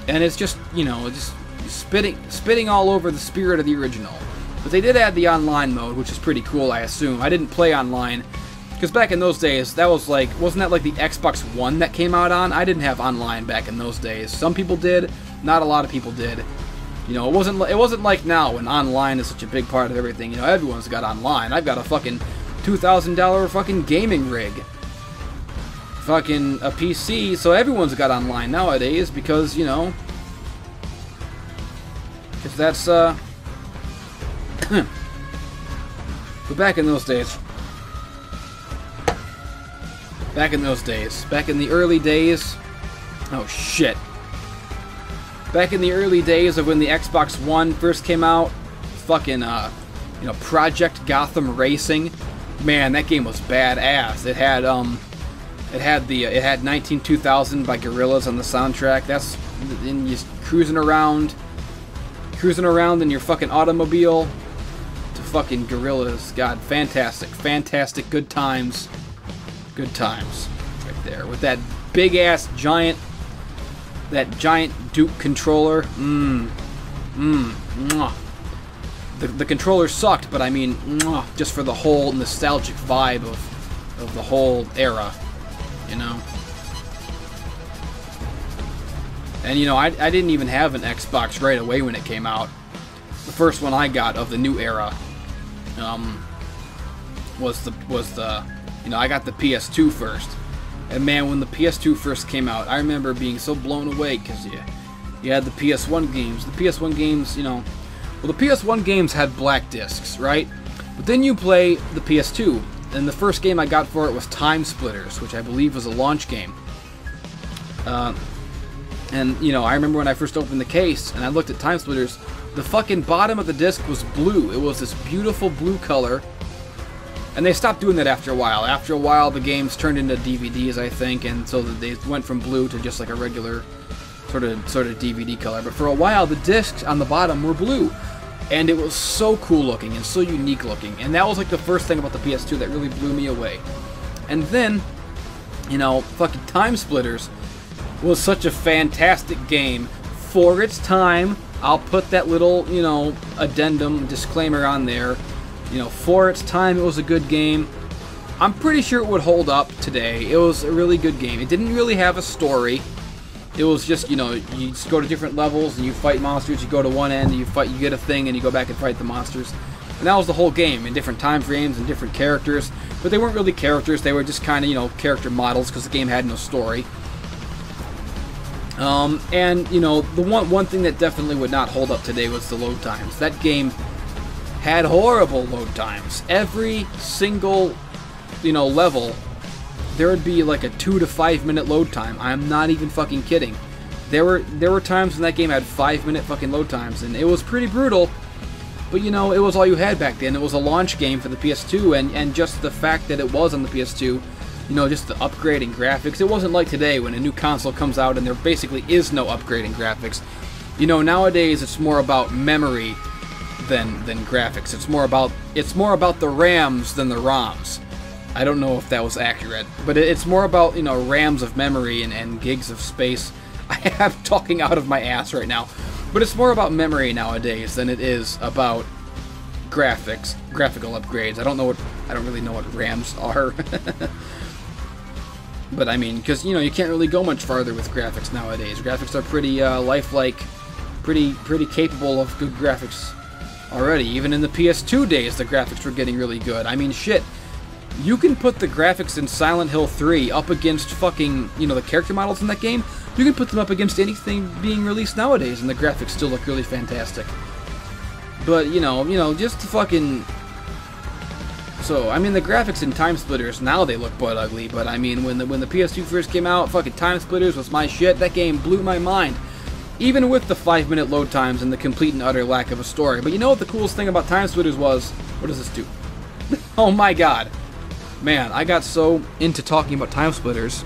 And it's just, just spitting all over the spirit of the original. But they did add the online mode, which is pretty cool, I assume. I didn't play online, because back in those days, that was like, wasn't that like the Xbox One that came out on? I didn't have online back in those days. Some people did, not a lot of people did. It wasn't like now when online is such a big part of everything. Everyone's got online. I've got a fucking $2,000 fucking gaming rig. Fucking a PC, so everyone's got online nowadays because, because that's, but back in those days, back in the early days, oh shit, back in the early days of when the Xbox One first came out, fucking, Project Gotham Racing, man, that game was badass. It had, It had 19-2000 by Gorillaz on the soundtrack. That's, and you cruising around in your fucking automobile to fucking Gorillaz. God, fantastic, good times, right there with that big ass giant Duke controller. The controller sucked, but I mean, just for the whole nostalgic vibe of the whole era. And I didn't even have an Xbox right away when it came out. The first one I got of the new era was the I got the PS2 first. And man, when the PS2 first came out, I remember being so blown away because you had the PS1 games. The PS1 games, well, the PS1 games had black discs, right? But then you play the PS2. And the first game I got for it was Time Splitters, which I believe was a launch game. And I remember when I first opened the case and I looked at Time Splitters, the fucking bottom of the disc was blue. It was this beautiful blue color. And they stopped doing that after a while. After a while, the games turned into DVDs, I think, and so they went from blue to just like a regular sort of DVD color. But for a while, the discs on the bottom were blue. And it was so cool looking and so unique looking. And that was like the first thing about the PS2 that really blew me away. And then, fucking Time Splitters was such a fantastic game for its time. I'll put that little, addendum, disclaimer on there. For its time, it was a good game. I'm pretty sure it would hold up today. It was a really good game. It didn't really have a story. It was just, you just go to different levels and you fight monsters. You go to one end, you get a thing, and you go back and fight the monsters. And that was the whole game, in different time frames and different characters. But they weren't really characters. They were just kind of, character models because the game had no story. And, the one thing that definitely would not hold up today was the load times. That game had horrible load times. Every single, level, there would be like a 2 to 5 minute load time. I'm not even fucking kidding. There were times when that game had 5 minute fucking load times, and it was pretty brutal. But it was all you had back then. It was a launch game for the PS2, and just the fact that it was on the PS2, just the upgrading graphics. It wasn't like today when a new console comes out and there basically is no upgrading graphics. Nowadays it's more about memory than graphics. It's more about the RAMs than the ROMs. I don't know if that was accurate, but it's more about, RAMs of memory and gigs of space. I am talking out of my ass right now, but it's more about memory nowadays than it is about graphical upgrades. I don't really know what RAMs are. But I mean, because, you can't really go much farther with graphics nowadays. Graphics are pretty lifelike, pretty capable of good graphics already. Even in the PS2 days, the graphics were getting really good. I mean, shit. You can put the graphics in Silent Hill 3 up against fucking, the character models in that game. You can put them up against anything being released nowadays, and the graphics still look really fantastic. But, just to fucking So, I mean, the graphics in Time Splitters, now they look butt ugly, but I mean, when the PS2 first came out, fucking Time Splitters was my shit. That game blew my mind. Even with the 5-minute load times and the complete and utter lack of a story. But you know what the coolest thing about Time Splitters was? What does this do? Oh my god. Man, I got so into talking about Time Splitters,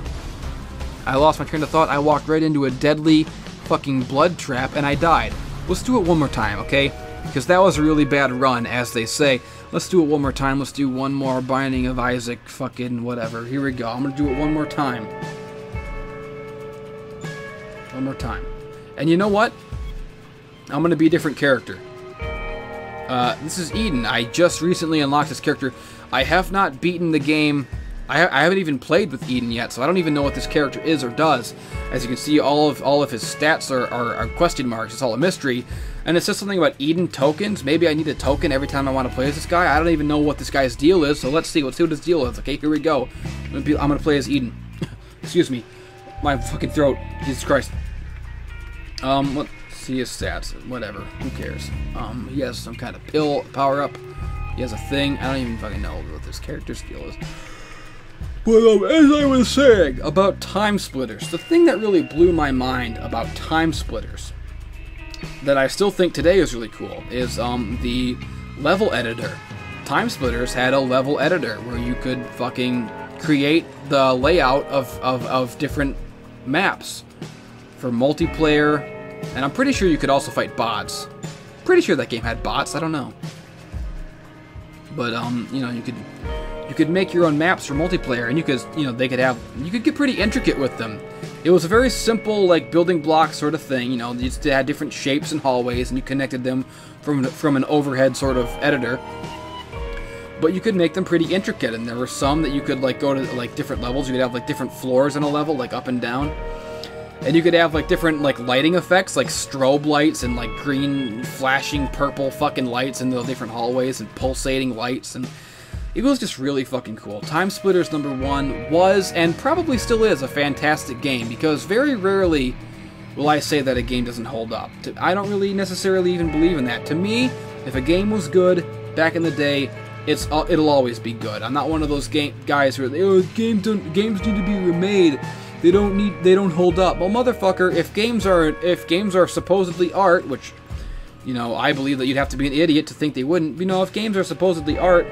I lost my train of thought. I walked right into a deadly fucking blood trap and I died. Let's do it one more time, okay? Because that was a really bad run, as they say. Let's do it one more time. Let's do one more Binding of Isaac fucking whatever. Here we go. I'm gonna do it one more time. One more time. And you know what? I'm gonna be a different character. This is Eden. I just recently unlocked this character. I have not beaten the game. I haven't even played with Eden yet, so I don't even know what this character is or does. As you can see, all of his stats are question marks. It's all a mystery. And it says something about Eden tokens. Maybe I need a token every time I want to play as this guy. I don't even know what this guy's deal is, so let's see. Let's see what his deal is. Okay, here we go. I'm gonna play as Eden. Excuse me. My fucking throat. Jesus Christ. Let's see his stats. Whatever. Who cares? He has some kind of pill power-up. He has a thing. I don't even fucking know what this character's deal is. But as I was saying about Time Splitters, the thing that really blew my mind about Time Splitters, that I still think today is really cool, is the level editor. Time Splitters had a level editor where you could fucking create the layout of different maps for multiplayer, and I'm pretty sure you could also fight bots. Pretty sure that game had bots, I don't know. But you know, you could make your own maps for multiplayer, and you could, you know, you could get pretty intricate with them. It was a very simple, like, building block sort of thing, you know, you just had different shapes and hallways, and you connected them from an overhead sort of editor. But you could make them pretty intricate, and there were some that you could, like, go to, like, different levels. You could have, like, different floors in a level, like, up and down. And you could have, like, different, like, lighting effects, like strobe lights and, like, green, flashing, purple fucking lights in the different hallways and pulsating lights, and it was just really fucking cool. Time Splitters #1 was, and probably still is, a fantastic game, because very rarely will I say that a game doesn't hold up. I don't really necessarily even believe in that. To me, if a game was good back in the day, it'll always be good. I'm not one of those guys who are, oh, games need to be remade. They don't hold up. Well, motherfucker, if games are supposedly art, which, you know, I believe that you'd have to be an idiot to think they wouldn't. You know, if games are supposedly art,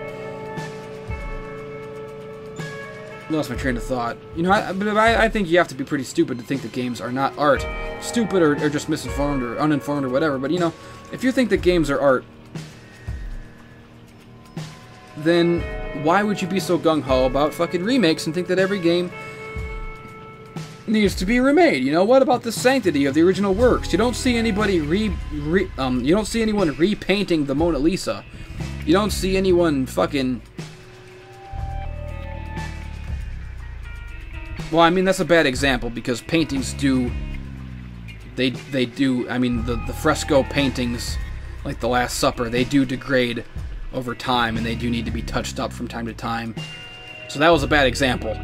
lost my train of thought. You know, I think you have to be pretty stupid to think that games are not art. Stupid or just misinformed or uninformed or whatever. But, you know, if you think that games are art, then why would you be so gung-ho about fucking remakes and think that every game needs to be remade? You know, what about the sanctity of the original works? You don't see anybody you don't see anyone repainting the Mona Lisa. You don't see anyone fucking... Well, I mean, that's a bad example, because paintings do... They do... I mean, the fresco paintings, like The Last Supper, they do degrade over time, and they do need to be touched up from time to time. So that was a bad example.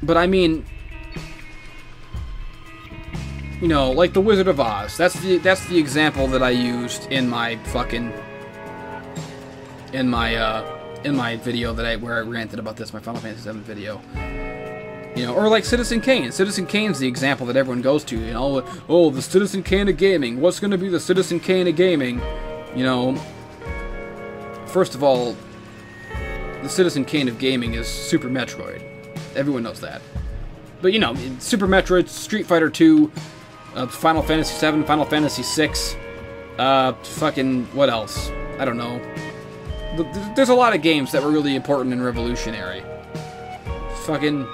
But, I mean... You know, like The Wizard of Oz. That's the example that I used in my fucking... In my video where I ranted about this, my Final Fantasy VII video. You know, or like Citizen Kane. Citizen Kane's the example that everyone goes to, you know. Oh, the Citizen Kane of gaming. What's going to be the Citizen Kane of gaming? You know, first of all, the Citizen Kane of gaming is Super Metroid. Everyone knows that. But, you know, Super Metroid, Street Fighter 2, Final Fantasy VII, Final Fantasy VI, fucking, what else? I don't know. There's a lot of games that were really important and revolutionary. Fucking...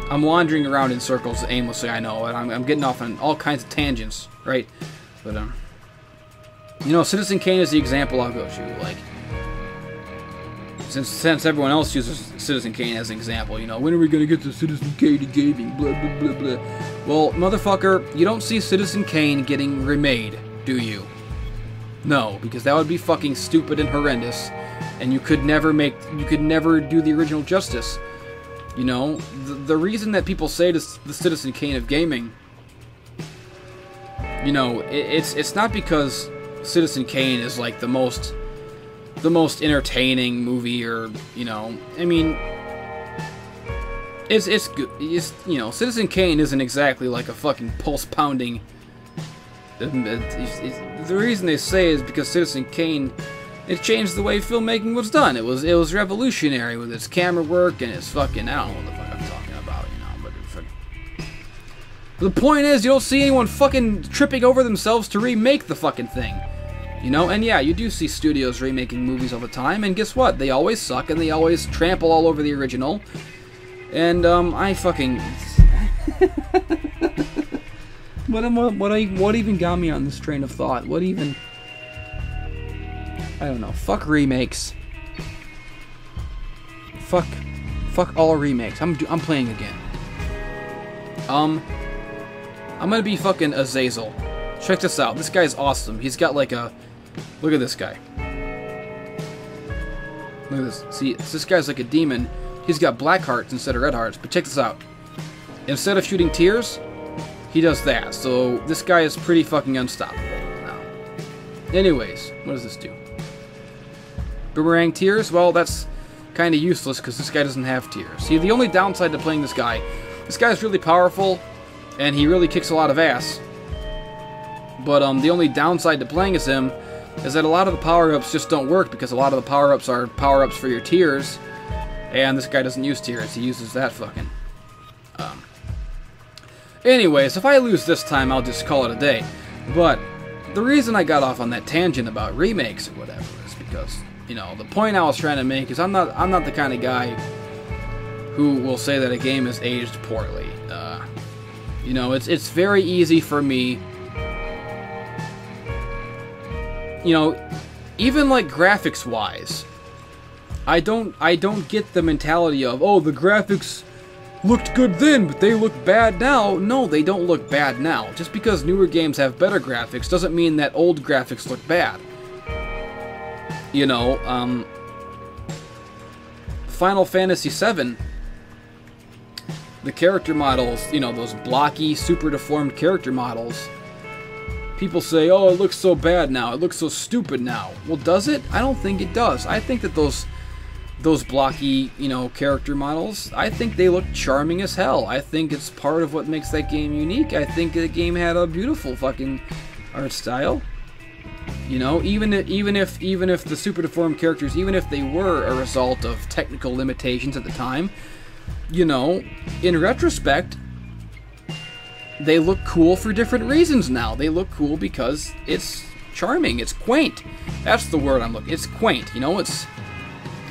I'm wandering around in circles aimlessly, I know, and I'm getting off on all kinds of tangents, right? But, you know, Citizen Kane is the example I'll go to, like, since everyone else uses Citizen Kane as an example, you know, when are we gonna get to Citizen Kane in gaming, blah, blah, blah, blah. Well, motherfucker, you don't see Citizen Kane getting remade, do you? No, because that would be fucking stupid and horrendous, and you could never do the original justice. You know, the reason that people say this, the Citizen Kane of gaming, you know, it's not because Citizen Kane is like the most the most entertaining movie, or, you know, I mean, it's good. It's, you know, Citizen Kane isn't exactly like a fucking pulse-pounding. The reason they say is because Citizen Kane, it changed the way filmmaking was done. It was revolutionary with its camera work and its fucking, I don't know what the fuck I'm talking about, you know, but the point is, you don't see anyone fucking tripping over themselves to remake the fucking thing. You know, and yeah, you do see studios remaking movies all the time, and guess what? They always suck, and they always trample all over the original. And, I fucking... What even got me on this train of thought? What even... I don't know. Fuck remakes. Fuck all remakes. I'm playing again. I'm gonna be fucking Azazel. Check this out. This guy's awesome. He's got like a... Look at this guy. Look at this. See, this guy's like a demon. He's got black hearts instead of red hearts. But check this out. Instead of shooting tears, he does that. So this guy is pretty fucking unstoppable now. Anyways, what does this do? Boomerang tears? Well, that's kind of useless because this guy doesn't have tears. See, the only downside to playing this guy's really powerful, and he really kicks a lot of ass. But the only downside to playing as him is that a lot of the power-ups just don't work, because a lot of the power-ups are power-ups for your tears, and this guy doesn't use tears. He uses that fucking... Anyways, if I lose this time, I'll just call it a day. But the reason I got off on that tangent about remakes or whatever is because, you know, the point I was trying to make is I'm not the kind of guy who will say that a game is aged poorly. You know, it's very easy for me. You know, even like graphics wise, I don't get the mentality of, oh, the graphics looked good then, but they look bad now. No, they don't look bad now. Just because newer games have better graphics doesn't mean that old graphics look bad. You know, Final Fantasy VII, the character models, you know, those blocky, super deformed character models, people say, oh, it looks so bad now, it looks so stupid now. Well, does it? I don't think it does. I think that those blocky, you know, character models, I think they look charming as hell. I think it's part of what makes that game unique. I think the game had a beautiful fucking art style. You know, even if the super deformed characters, even if they were a result of technical limitations at the time, you know, in retrospect, they look cool for different reasons now. They look cool because it's charming, it's quaint. That's the word I'm looking. It's quaint, you know, it's...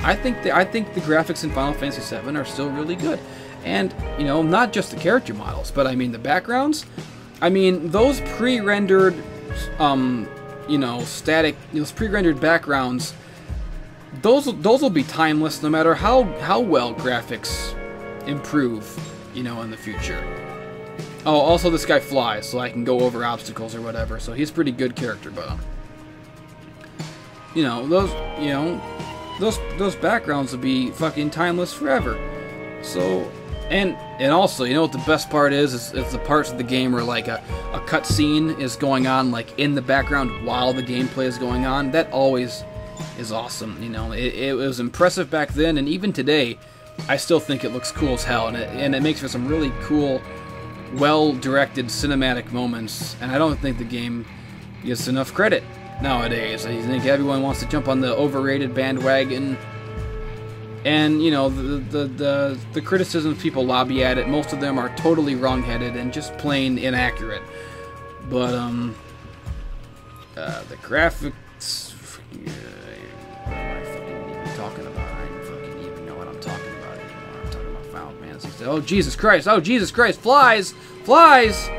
I think the graphics in Final Fantasy VII are still really good. And, you know, not just the character models, but I mean the backgrounds. I mean, those pre-rendered, you know, static, those pre-rendered backgrounds, those will be timeless no matter how well graphics improve, you know, in the future. Oh, also this guy flies, so I can go over obstacles or whatever, so he's a pretty good character, but, you know, those backgrounds will be fucking timeless forever. So, and also, you know what the best part is the parts of the game where like a cutscene is going on like in the background while the gameplay is going on. That always is awesome. You know, it was impressive back then, and even today, I still think it looks cool as hell, and it makes for some really cool, well-directed cinematic moments. And I don't think the game gets enough credit nowadays. I think everyone wants to jump on the overrated bandwagon, and you know, the criticisms people lobby at it, most of them are totally wrong-headed and just plain inaccurate. But the graphics, what am I fucking even talking about? I don't fucking even know what I'm talking about anymore. I'm talking about Final Fantasy VII. Oh Jesus Christ! Oh Jesus Christ! Flies! Flies!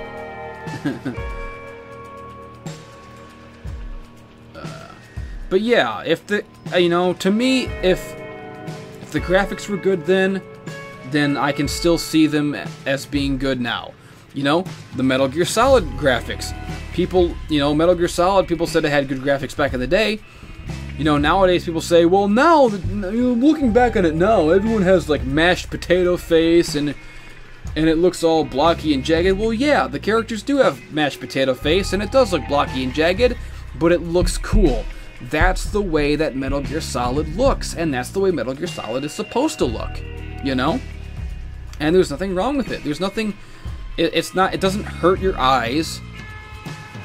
But yeah, if the, you know, to me, if the graphics were good then I can still see them as being good now. You know, the Metal Gear Solid graphics. People, you know, Metal Gear Solid, people said it had good graphics back in the day. You know, nowadays people say, well, now, looking back on it now, everyone has like mashed potato face and it looks all blocky and jagged. Well, yeah, the characters do have mashed potato face, and it does look blocky and jagged, but it looks cool. that's the way that Metal Gear Solid looks, and that's the way Metal Gear Solid is supposed to look, you know? And there's nothing wrong with it. There's nothing, it doesn't hurt your eyes,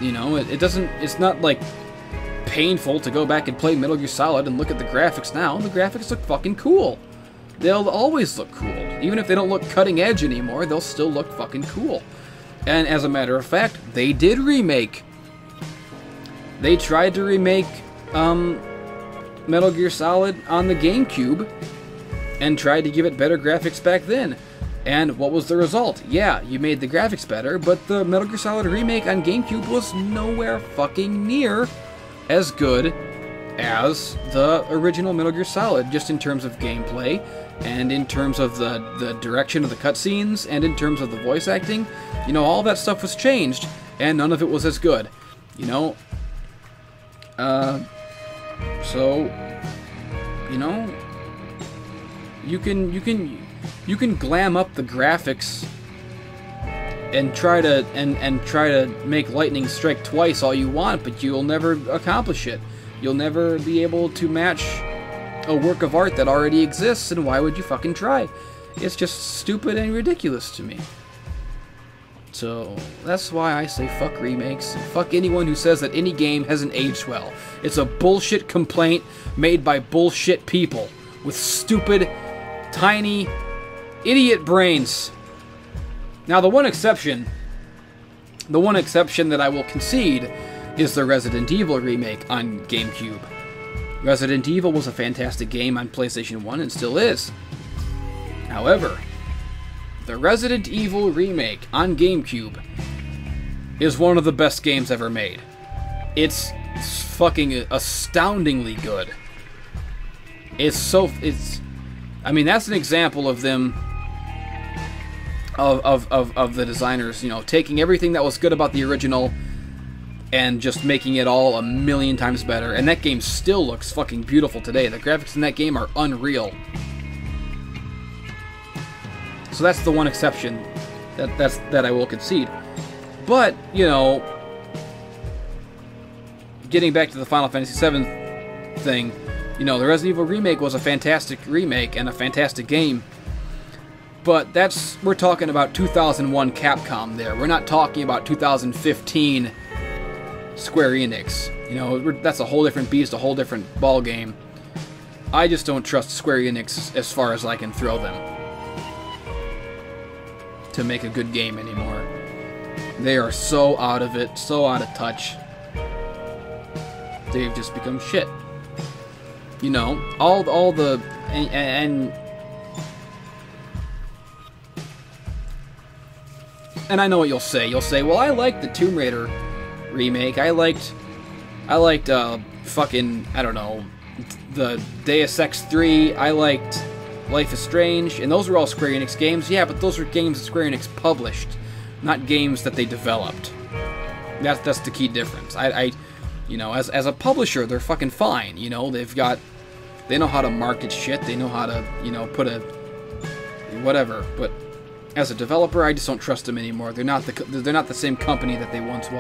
you know? It's not like painful to go back and play Metal Gear Solid and look at the graphics now. The graphics look fucking cool. They'll always look cool. Even if they don't look cutting edge anymore, they'll still look fucking cool. And as a matter of fact, they did remake. They tried to remake Metal Gear Solid on the GameCube and tried to give it better graphics back then. And what was the result? Yeah, you made the graphics better, but the Metal Gear Solid remake on GameCube was nowhere fucking near as good as the original Metal Gear Solid, just in terms of gameplay, and in terms of the direction of the cutscenes, and in terms of the voice acting. You know, all that stuff was changed, and none of it was as good. You know? So, you know, you can glam up the graphics and try to make lightning strike twice all you want, but you'll never accomplish it. You'll never be able to match a work of art that already exists, and why would you fucking try? It's just stupid and ridiculous to me. So, that's why I say fuck remakes, and fuck anyone who says that any game hasn't aged well. It's a bullshit complaint made by bullshit people with stupid, tiny, idiot brains. Now, the one exception that I will concede is the Resident Evil remake on GameCube. Resident Evil was a fantastic game on PlayStation 1 and still is. However, the Resident Evil remake on GameCube is one of the best games ever made. It's fucking astoundingly good. I mean, that's an example of them, of the designers, you know, taking everything that was good about the original and just making it all a million times better. And that game still looks fucking beautiful today. The graphics in that game are unreal. So that's the one exception that I will concede. But, you know, getting back to the Final Fantasy VII thing, you know, the Resident Evil remake was a fantastic remake and a fantastic game. But we're talking about 2001 Capcom there. We're not talking about 2015 Square Enix. You know, that's a whole different beast, a whole different ball game. I just don't trust Square Enix as far as I can throw them to make a good game anymore. They are so out of it, so out of touch. They've just become shit. You know, all the and I know what you'll say. You'll say, "Well, I liked the Tomb Raider remake. I liked fucking, I don't know, the Deus Ex 3. I liked Life is Strange, and those were all Square Enix games." Yeah, but those were games that Square Enix published, not games that they developed. That's the key difference. You know, as a publisher, they're fucking fine. You know, they know how to market shit. They know how to, you know, put a whatever. But as a developer, I just don't trust them anymore. They're not the same company that they once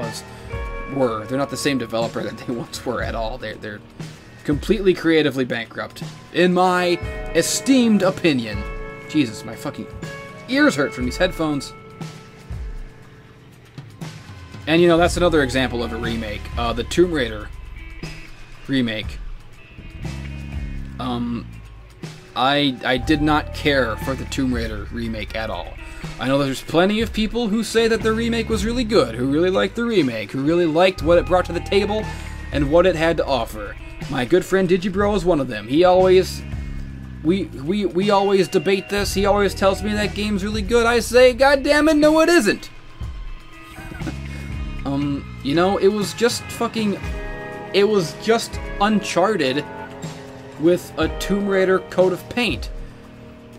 were. They're not the same developer that they once were at all. They're completely creatively bankrupt, in my esteemed opinion. Jesus, my fucking ears hurt from these headphones. And, you know, that's another example of a remake. The Tomb Raider remake. I did not care for the Tomb Raider remake at all. I know there's plenty of people who say that the remake was really good, who really liked the remake, who really liked what it brought to the table and what it had to offer. My good friend Digibro is one of them. He always... We always debate this. He always tells me that game's really good. I say, God damn it, no it isn't. You know, it was just fucking... It was just Uncharted with a Tomb Raider coat of paint.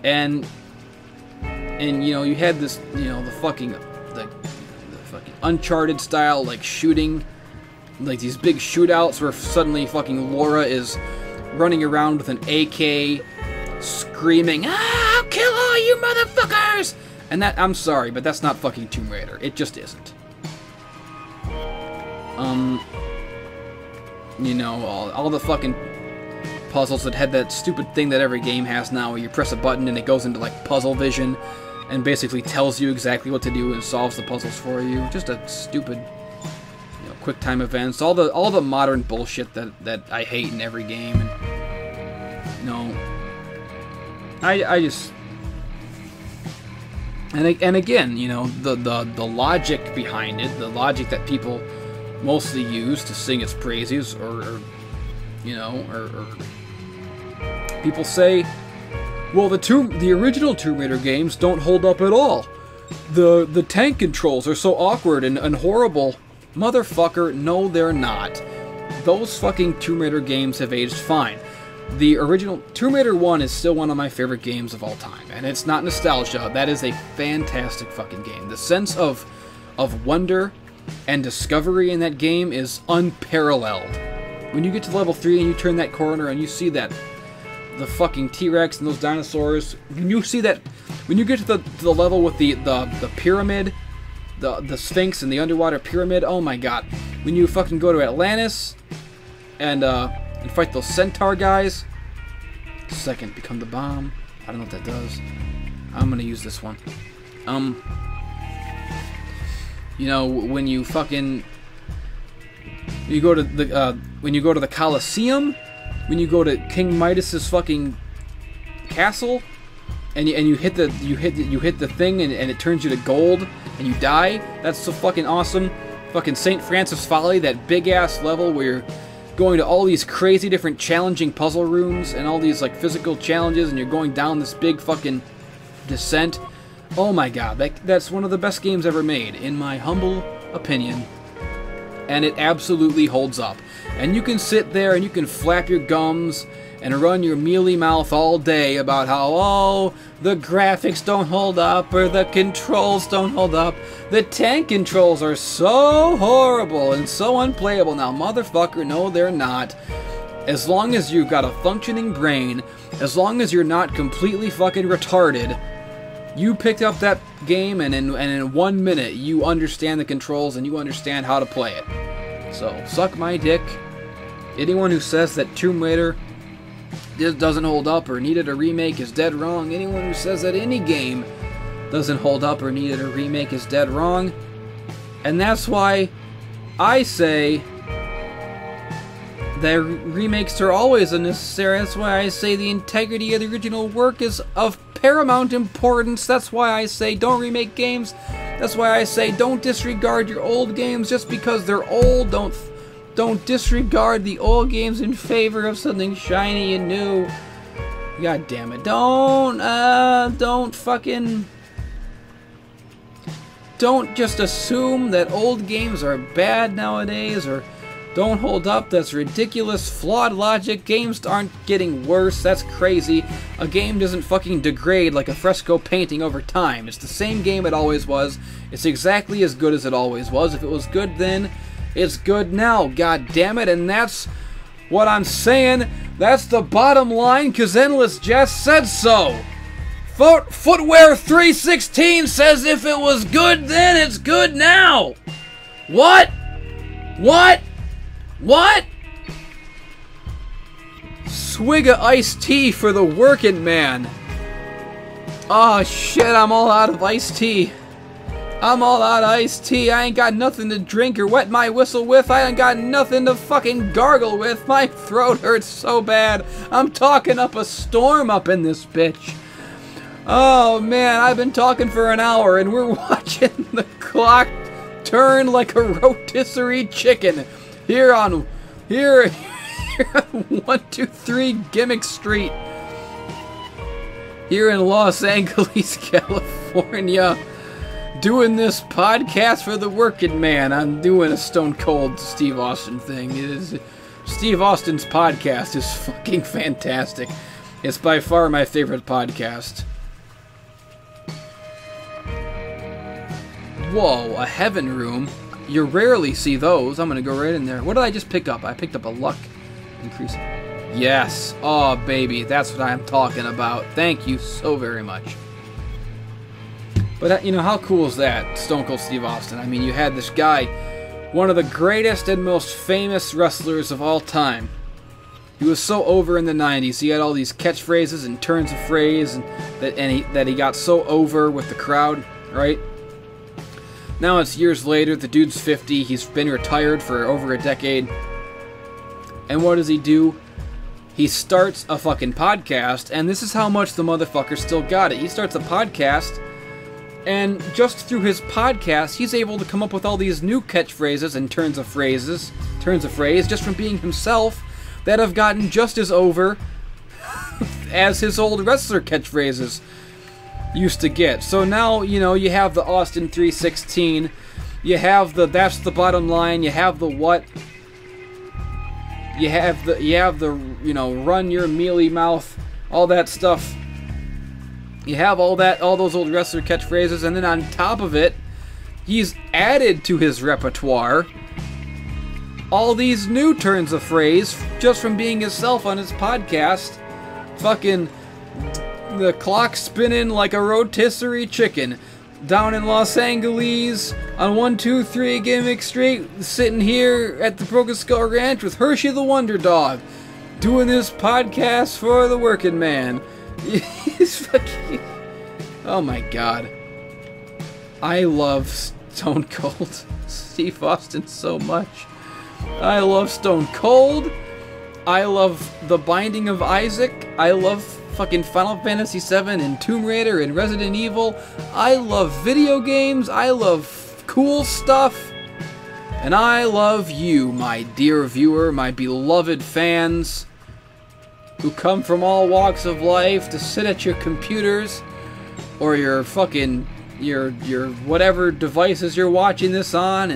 And you know, you had this, you know, the fucking Uncharted style, like, shooting, like these big shootouts where suddenly fucking Laura is running around with an AK, screaming, "Ah, I'll kill all you motherfuckers!" And that, I'm sorry, but that's not fucking Tomb Raider. It just isn't. You know, all the fucking puzzles that had that stupid thing that every game has now, where you press a button and it goes into like puzzle vision and basically tells you exactly what to do and solves the puzzles for you. Just a stupid, you know, quick time events. All the modern bullshit that I hate in every game. And, you know, I just. And again, you know, the logic behind it, the logic that people mostly use to sing its praises, or you know, or people say, well, the original Tomb Raider games don't hold up at all. The tank controls are so awkward and horrible. Motherfucker, no, they're not. Those fucking Tomb Raider games have aged fine. The original Tomb Raider 1 is still one of my favorite games of all time, and it's not nostalgia. That is a fantastic fucking game. The sense of wonder and discovery in that game is unparalleled. When you get to level 3 and you turn that corner and you see the fucking T-Rex and those dinosaurs, when you get to the level with the pyramid, the Sphinx and the underwater pyramid, oh my god. When you fucking go to Atlantis and fight those centaur guys. Second, become the bomb. I don't know what that does. I'm gonna use this one. You know, when you go to the Colosseum, when you go to King Midas's fucking castle, and you hit the thing and it turns you to gold and you die. That's so fucking awesome. Fucking St. Francis Folly, that big ass level where you're going to all these crazy different challenging puzzle rooms and all these like physical challenges, and you're going down this big fucking descent. Oh my god, that's one of the best games ever made, in my humble opinion. And it absolutely holds up. And you can sit there and you can flap your gums and run your mealy mouth all day about how, oh, the graphics don't hold up, or the controls don't hold up. The tank controls are so horrible and so unplayable. Now, motherfucker, no, they're not. As long as you've got a functioning brain, as long as you're not completely fucking retarded, you picked up that game and in 1 minute you understand the controls and you understand how to play it. So, suck my dick. Anyone who says that Tomb Raider doesn't hold up or needed a remake is dead wrong. Anyone who says that any game doesn't hold up or needed a remake is dead wrong. And that's why I say that remakes are always unnecessary. That's why I say the integrity of the original work is of paramount importance. That's why I say don't remake games. That's why I say don't disregard your old games just because they're old. Don't disregard the old games in favor of something shiny and new. God damn it. Don't just assume that old games are bad nowadays or don't hold up. That's ridiculous, flawed logic. Games aren't getting worse. That's crazy. A game doesn't fucking degrade like a fresco painting over time. It's the same game it always was. It's exactly as good as it always was. If it was good then, it's good now, god damn it, and that's what I'm saying. That's the bottom line, because Endless just said so. Footwear 316 says if it was good then, it's good now. What? What? What? Swig of iced tea for the working man. Oh shit, I'm all out of iced tea. I'm all out of iced tea. I ain't got nothing to drink or wet my whistle with. I ain't got nothing to fucking gargle with. My throat hurts so bad. I'm talking up a storm up in this bitch. Oh man, I've been talking for an hour and we're watching the clock turn like a rotisserie chicken here on 123 Gimmick Street here in Los Angeles, California. Doing this podcast for the working man. I'm doing a Stone Cold Steve Austin thing. It is Steve Austin's podcast is fucking fantastic. It's by far my favorite podcast. Whoa, a heaven room. You rarely see those. I'm gonna go right in there. What did I just pick up? I picked up a luck increase. Yes. Oh, baby. That's what I'm talking about. Thank you so very much. But, you know, how cool is that? Stone Cold Steve Austin. I mean, you had this guy one of the greatest and most famous wrestlers of all time. He was so over in the 90s. He had all these catchphrases and turns of phrase, and that he got so over with the crowd, right? Now it's years later, the dude's 50, he's been retired for over a decade. And what does he do? He starts a fucking podcast, and this is how much the motherfucker still got it. He starts a podcast, and just through his podcast, he's able to come up with all these new catchphrases and turns of phrase, just from being himself, that have gotten just as over as his old wrestler catchphrases used to get. So now, you know, you have the Austin 316, you have the that's the bottom line, you have the what, you have the you know, run your mealy mouth, all that stuff. You have all those old wrestler catchphrases, and then on top of it, he's added to his repertoire all these new turns of phrase just from being himself on his podcast. Fucking the clock spinning like a rotisserie chicken down in Los Angeles on 1, 2, 3 Gimmick Street, sitting here at the Broken Skull Ranch with Hershey the Wonder Dog, doing this podcast for the working man. He's fucking... Oh my god. I love Stone Cold Steve Austin so much. I love Stone Cold. I love The Binding of Isaac. I love fucking Final Fantasy VII and Tomb Raider and Resident Evil. I love video games. I love cool stuff. And I love you, my dear viewer, my beloved fans, who come from all walks of life to sit at your computers or your fucking your whatever devices you're watching this on,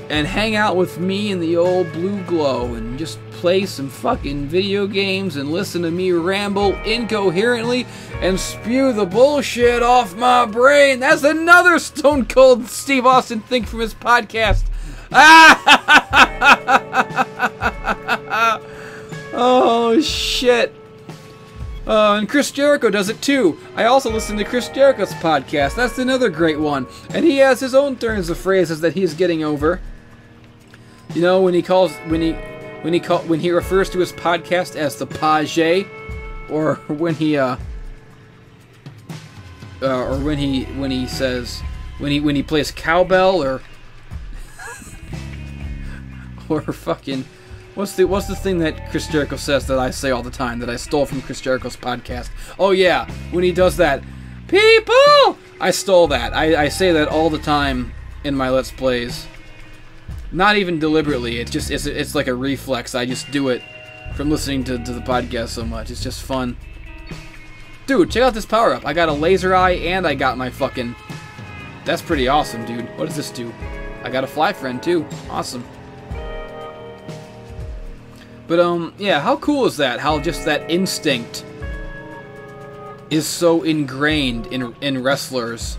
and hang out with me in the old Blue Glow and just play some fucking video games and listen to me ramble incoherently and spew the bullshit off my brain. That's another Stone Cold Steve Austin thing from his podcast. Oh shit. And Chris Jericho does it too. I also listen to Chris Jericho's podcast. That's another great one. And he has his own turns of phrases that he's getting over. You know, when he refers to his podcast as the Page, or when he plays cowbell, or fucking what's the thing that Chris Jericho says that I say all the time that I stole from Chris Jericho's podcast? Oh yeah, when he does that, people! I stole that. I say that all the time in my Let's Plays. Not even deliberately. It's just it's like a reflex. I just do it from listening to the podcast so much. It's just fun. Dude, check out this power up. I got a laser eye and I got my fucking... That's pretty awesome, dude. What does this do? I got a fly friend too. Awesome. But yeah, how cool is that? How just that instinct is so ingrained in wrestlers.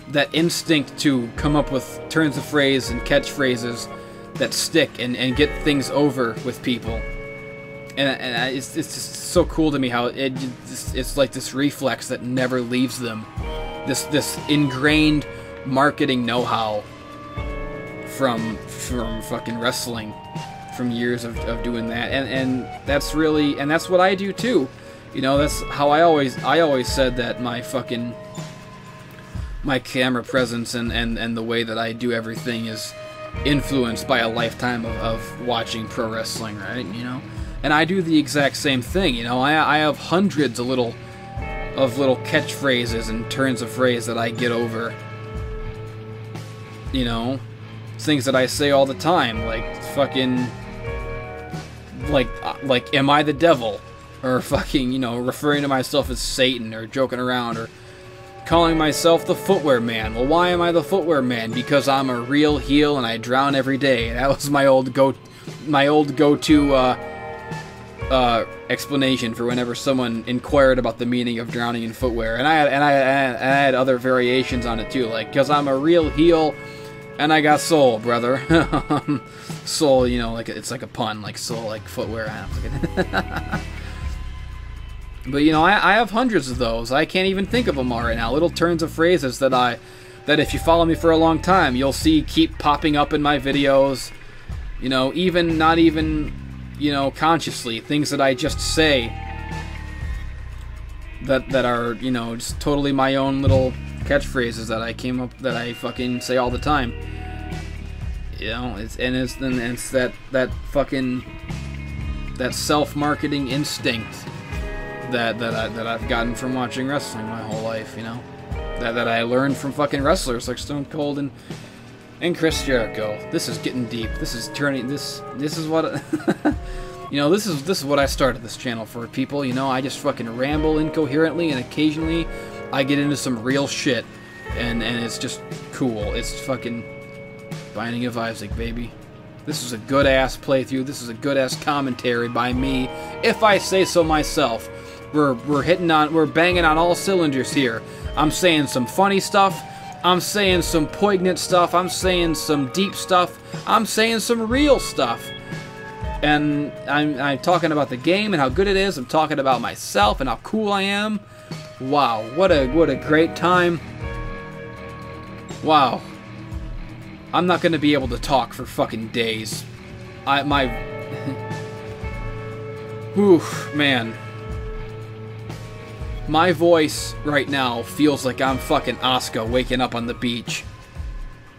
That instinct to come up with turns of phrase and catchphrases that stick and get things over with people. And it's just so cool to me how it's like this reflex that never leaves them. This ingrained marketing know-how from fucking wrestling, from years of doing that, and that's really, and that's what I do too. You know, that's how I always said that my camera presence and the way that I do everything is influenced by a lifetime of watching pro wrestling, right? You know, and I do the exact same thing. You know, I have hundreds of little catchphrases and turns of phrase that I get over. You know, things that I say all the time, like fucking, like am I the devil, or fucking, you know, referring to myself as Satan, or joking around, or calling myself the Footwear Man. Well, why am I the Footwear Man? Because I'm a real heel and I drown every day. That was my old go-to explanation for whenever someone inquired about the meaning of drowning in footwear. And I had other variations on it too, like, because I'm a real heel and I got soul, brother. Soul, you know, like it's like a pun, like soul, like footwear. But, you know, I have hundreds of those. I can't even think of them all right now. Little turns of phrases that I that if you follow me for a long time, you'll see keep popping up in my videos. You know, not even, you know, consciously, things that I just say that are, you know, just totally my own little catchphrases that I fucking say all the time. You know, it's that fucking self-marketing instinct that I've gotten from watching wrestling my whole life, you know. That I learned from fucking wrestlers like Stone Cold and Chris Jericho. This is getting deep. This is turning. This is what you know. This is what I started this channel for, people. You know, I just fucking ramble incoherently, and occasionally I get into some real shit, and it's just cool. It's fucking Binding of Isaac, baby. This is a good ass playthrough. This is a good ass commentary by me, if I say so myself. We're banging on all cylinders here. I'm saying some funny stuff. I'm saying some poignant stuff. I'm saying some deep stuff. I'm saying some real stuff. And I'm talking about the game and how good it is. I'm talking about myself and how cool I am. Wow, what a great time. Wow. I'm not gonna be able to talk for fucking days. Whew, man. My voice right now feels like I'm fucking Asuka waking up on the beach.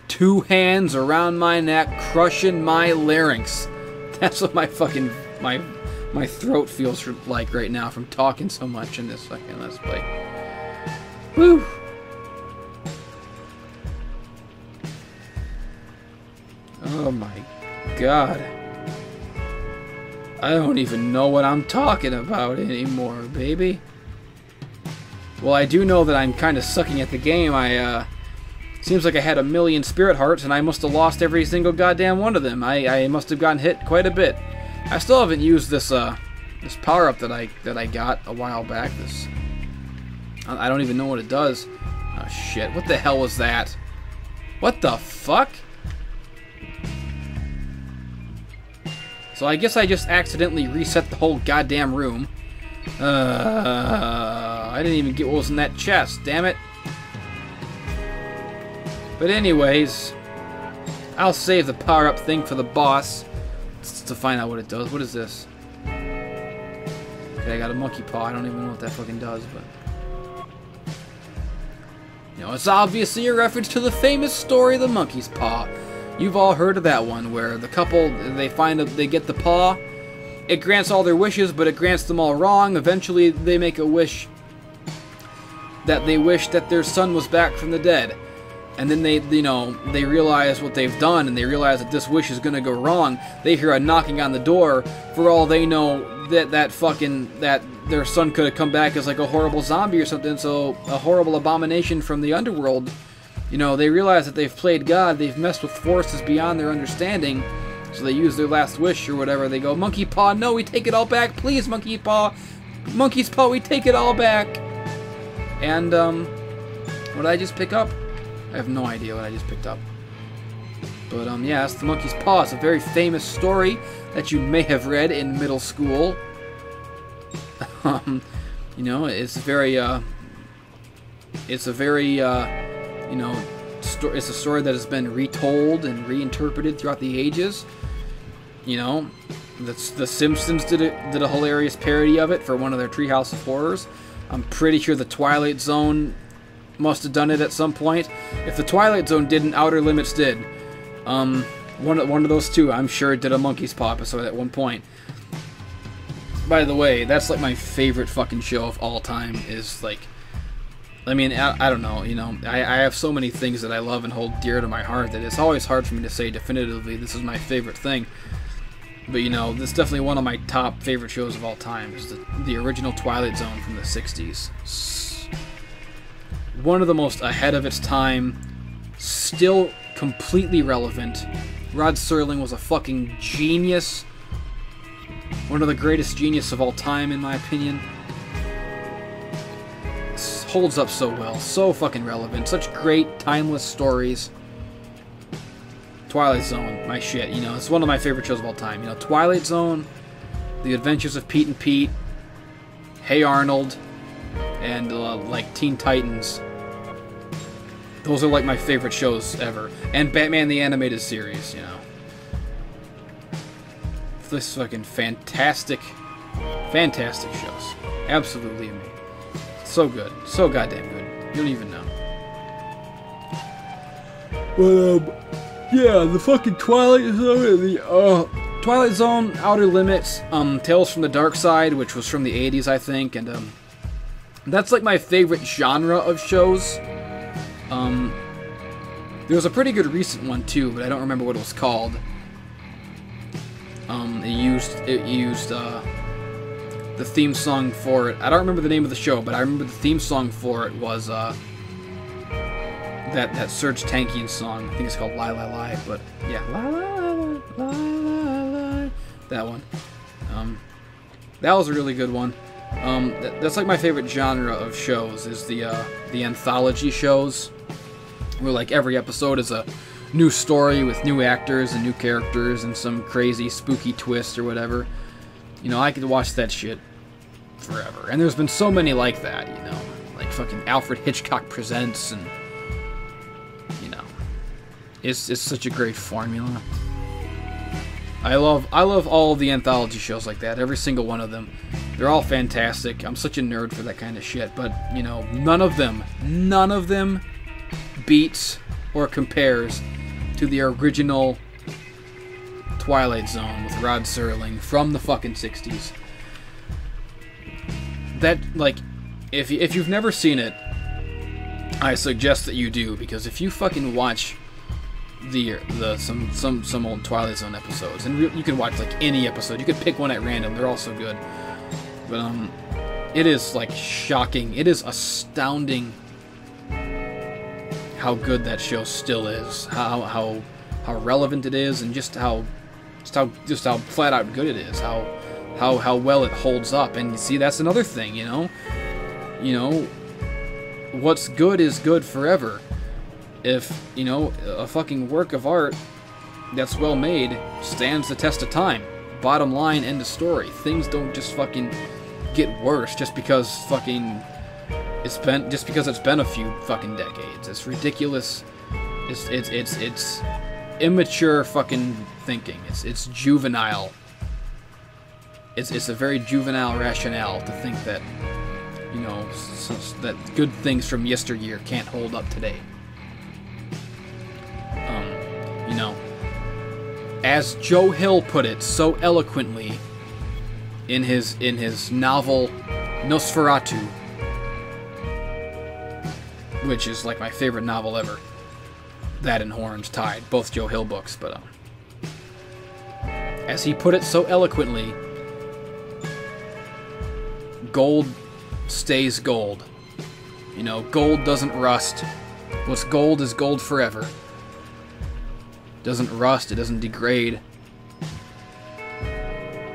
2 hands around my neck, crushing my larynx. That's what my fucking my throat feels like right now from talking so much in this fucking Let's Play. Woo! Oh my god. I don't even know what I'm talking about anymore, baby. Well, I do know that I'm kind of sucking at the game. Seems like I had 1,000,000 spirit hearts, and I must have lost every single goddamn one of them. I must have gotten hit quite a bit. I still haven't used this this power-up that I got a while back. I don't even know what it does. Oh shit! What the hell was that? What the fuck? So I guess I just accidentally reset the whole goddamn room. I didn't even get what was in that chest, damn it. But anyways, I'll save the power-up thing for the boss to find out what it does. What is this? Okay, I got a monkey paw. I don't even know what that fucking does, but... You know, it's obviously a reference to the famous story of the monkey's paw. You've all heard of that one, where the couple, they get the paw. It grants all their wishes, but it grants them all wrong. Eventually, they make a wish that they wish that their son was back from the dead. And then they realize what they've done, and they realize that this wish is gonna go wrong. They hear a knocking on the door. For all they know, that their son could have come back as like a horrible zombie or something. So a horrible abomination from the underworld. You know, they realize that they've played God. They've messed with forces beyond their understanding. So they use their last wish or whatever. They go, Monkey Paw, no, we take it all back. Please, Monkey Paw. Monkey's Paw, we take it all back. And, what did I just pick up? I have no idea what I just picked up. But, yeah, it's the Monkey's Paw. It's a very famous story that you may have read in middle school. You know, it's a very, you know, it's a story that has been retold and reinterpreted throughout the ages. You know, the Simpsons did a hilarious parody of it for one of their Treehouse of Horrors. I'm pretty sure the Twilight Zone must have done it at some point. If the Twilight Zone didn't, Outer Limits did. One of those two, I'm sure, did a Monkey's Paw episode at one point. By the way, that's like my favorite fucking show of all time. Is like, I mean, I don't know, you know, I have so many things that I love and hold dear to my heart that it's always hard for me to say definitively this is my favorite thing. But, you know, this is definitely one of my top favorite shows of all time. Is the original Twilight Zone from the 60s. One of the most ahead of its time, still completely relevant. Rod Serling was a fucking genius. One of the greatest geniuses of all time, in my opinion. Holds up so well, so fucking relevant, such great, timeless stories. Twilight Zone, my shit, you know, it's one of my favorite shows of all time. You know, Twilight Zone, The Adventures of Pete and Pete, Hey Arnold, and, like, Teen Titans. Those are like my favorite shows ever. And Batman the Animated Series, you know. This fucking fantastic shows. Absolutely amazing. So good. So goddamn good. You don't even know. But, yeah, the fucking Twilight Zone, Outer Limits, Tales from the Dark Side, which was from the 80s, I think, and, that's like my favorite genre of shows. There was a pretty good recent one too, but I don't remember what it was called. It used the theme song for it. I don't remember the name of the show, but I remember the theme song for it was that Serge Tankian song. I think it's called "Lie Lie Lie," but yeah, "Lie Lie Lie Lie Lie Lie." That one. That was a really good one. That's like my favorite genre of shows is the anthology shows, where like every episode is a new story with new actors and new characters and some crazy spooky twist or whatever. You know, I could watch that shit forever. And there's been so many like that, you know, like fucking Alfred Hitchcock Presents, and you know, it's such a great formula. I love all of the anthology shows like that, every single one of them. They're all fantastic. I'm such a nerd for that kind of shit, but you know, none of them beats or compares to the original Twilight Zone with Rod Serling from the fucking 60s. That, like, if you've never seen it, I suggest that you do, because if you fucking watch some old Twilight Zone episodes, and you can watch like any episode, you could pick one at random, they're all so good. But it is like shocking, it is astounding how good that show still is, how relevant it is, and just how flat out good it is, how well it holds up. And you see, that's another thing, you know, what's good is good forever. If, you know, a fucking work of art that's well made stands the test of time. Bottom line, end of story. Things don't just fucking get worse just because it's been a few fucking decades. It's ridiculous. It's immature fucking thinking. It's juvenile. It's a very juvenile rationale to think that, you know, that good things from yesteryear can't hold up today. You know, as Joe Hill put it so eloquently in his novel Nosferatu, which is like my favorite novel ever. That and Horns Tide, both Joe Hill books, but as he put it so eloquently, gold stays gold. You know, gold doesn't rust. What's gold is gold forever. Doesn't rust, it doesn't degrade.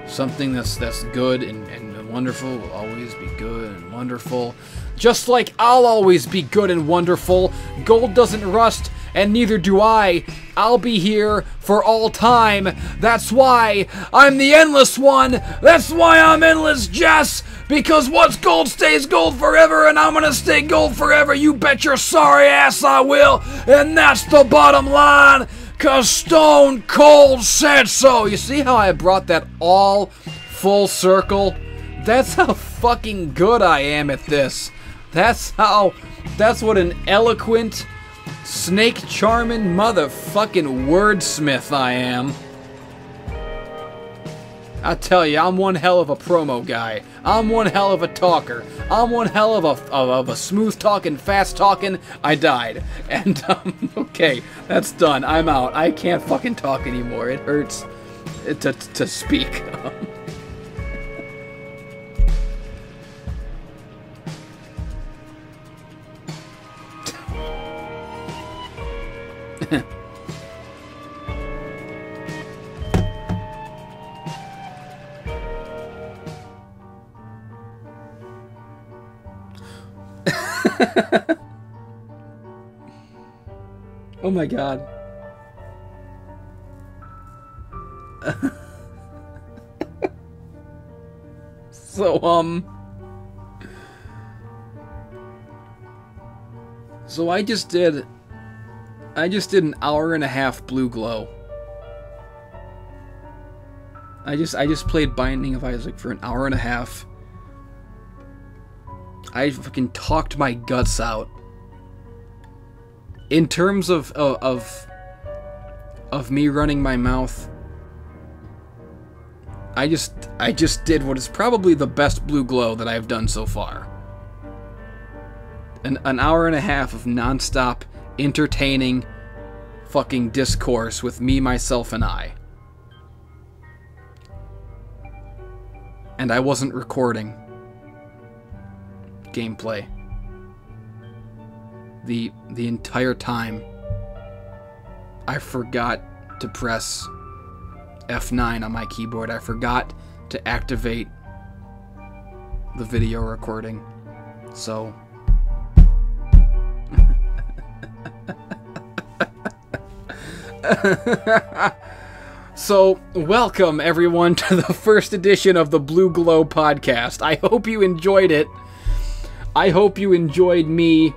Something that's good and wonderful will always be good and wonderful. Just like I'll always be good and wonderful. Gold doesn't rust, and neither do I. I'll be here for all time. That's why I'm the Endless One. That's why I'm Endless Jess. Because what's gold stays gold forever, and I'm gonna stay gold forever. You bet your sorry ass I will. And that's the bottom line. 'Cause Stone Cold said so. You see how I brought that all full circle? That's how fucking good I am at this. That's what an eloquent, snake charming motherfucking wordsmith I am. I tell you, I'm one hell of a promo guy. I'm one hell of a talker. I'm one hell of a smooth talking, fast talking. I died. And, okay, that's done. I'm out. I can't fucking talk anymore. It hurts to speak. Oh my god. So I just did I just did an hour and a half Blue Glow. I just played Binding of Isaac for an hour and a half. I fucking talked my guts out. In terms of me running my mouth, I just did what is probably the best Blue Glow that I've done so far. An hour and a half of nonstop, entertaining, fucking discourse with me, myself, and I. And I wasn't recording gameplay. The entire time, I forgot to press F9 on my keyboard. I forgot to activate the video recording. So... So, welcome everyone to the first edition of the Blue Glow podcast. I hope you enjoyed it. I hope you enjoyed me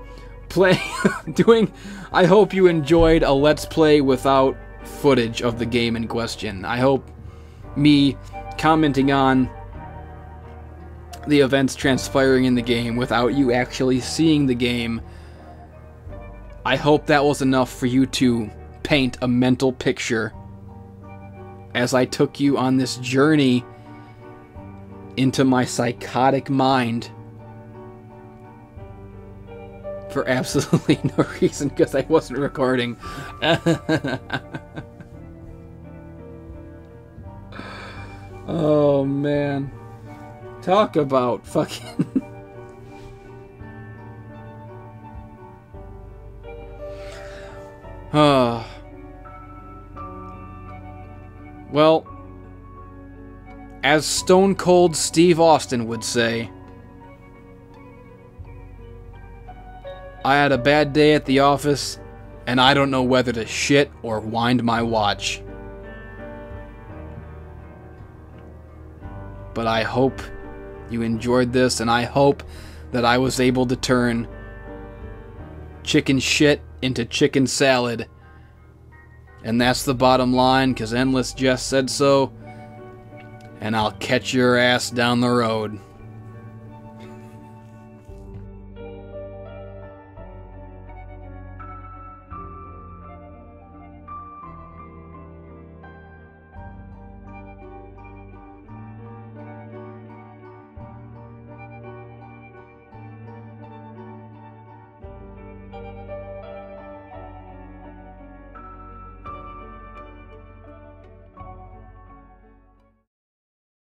I hope you enjoyed a Let's Play without footage of the game in question. I hope me commenting on the events transpiring in the game without you actually seeing the game, I hope that was enough for you to paint a mental picture as I took you on this journey into my psychotic mind for absolutely no reason, because I wasn't recording. Oh man, talk about fucking well, as Stone Cold Steve Austin would say, I had a bad day at the office, and I don't know whether to shit or wind my watch. But I hope you enjoyed this, and I hope that I was able to turn chicken shit into chicken salad. And that's the bottom line, because Endless just said so. And I'll catch your ass down the road.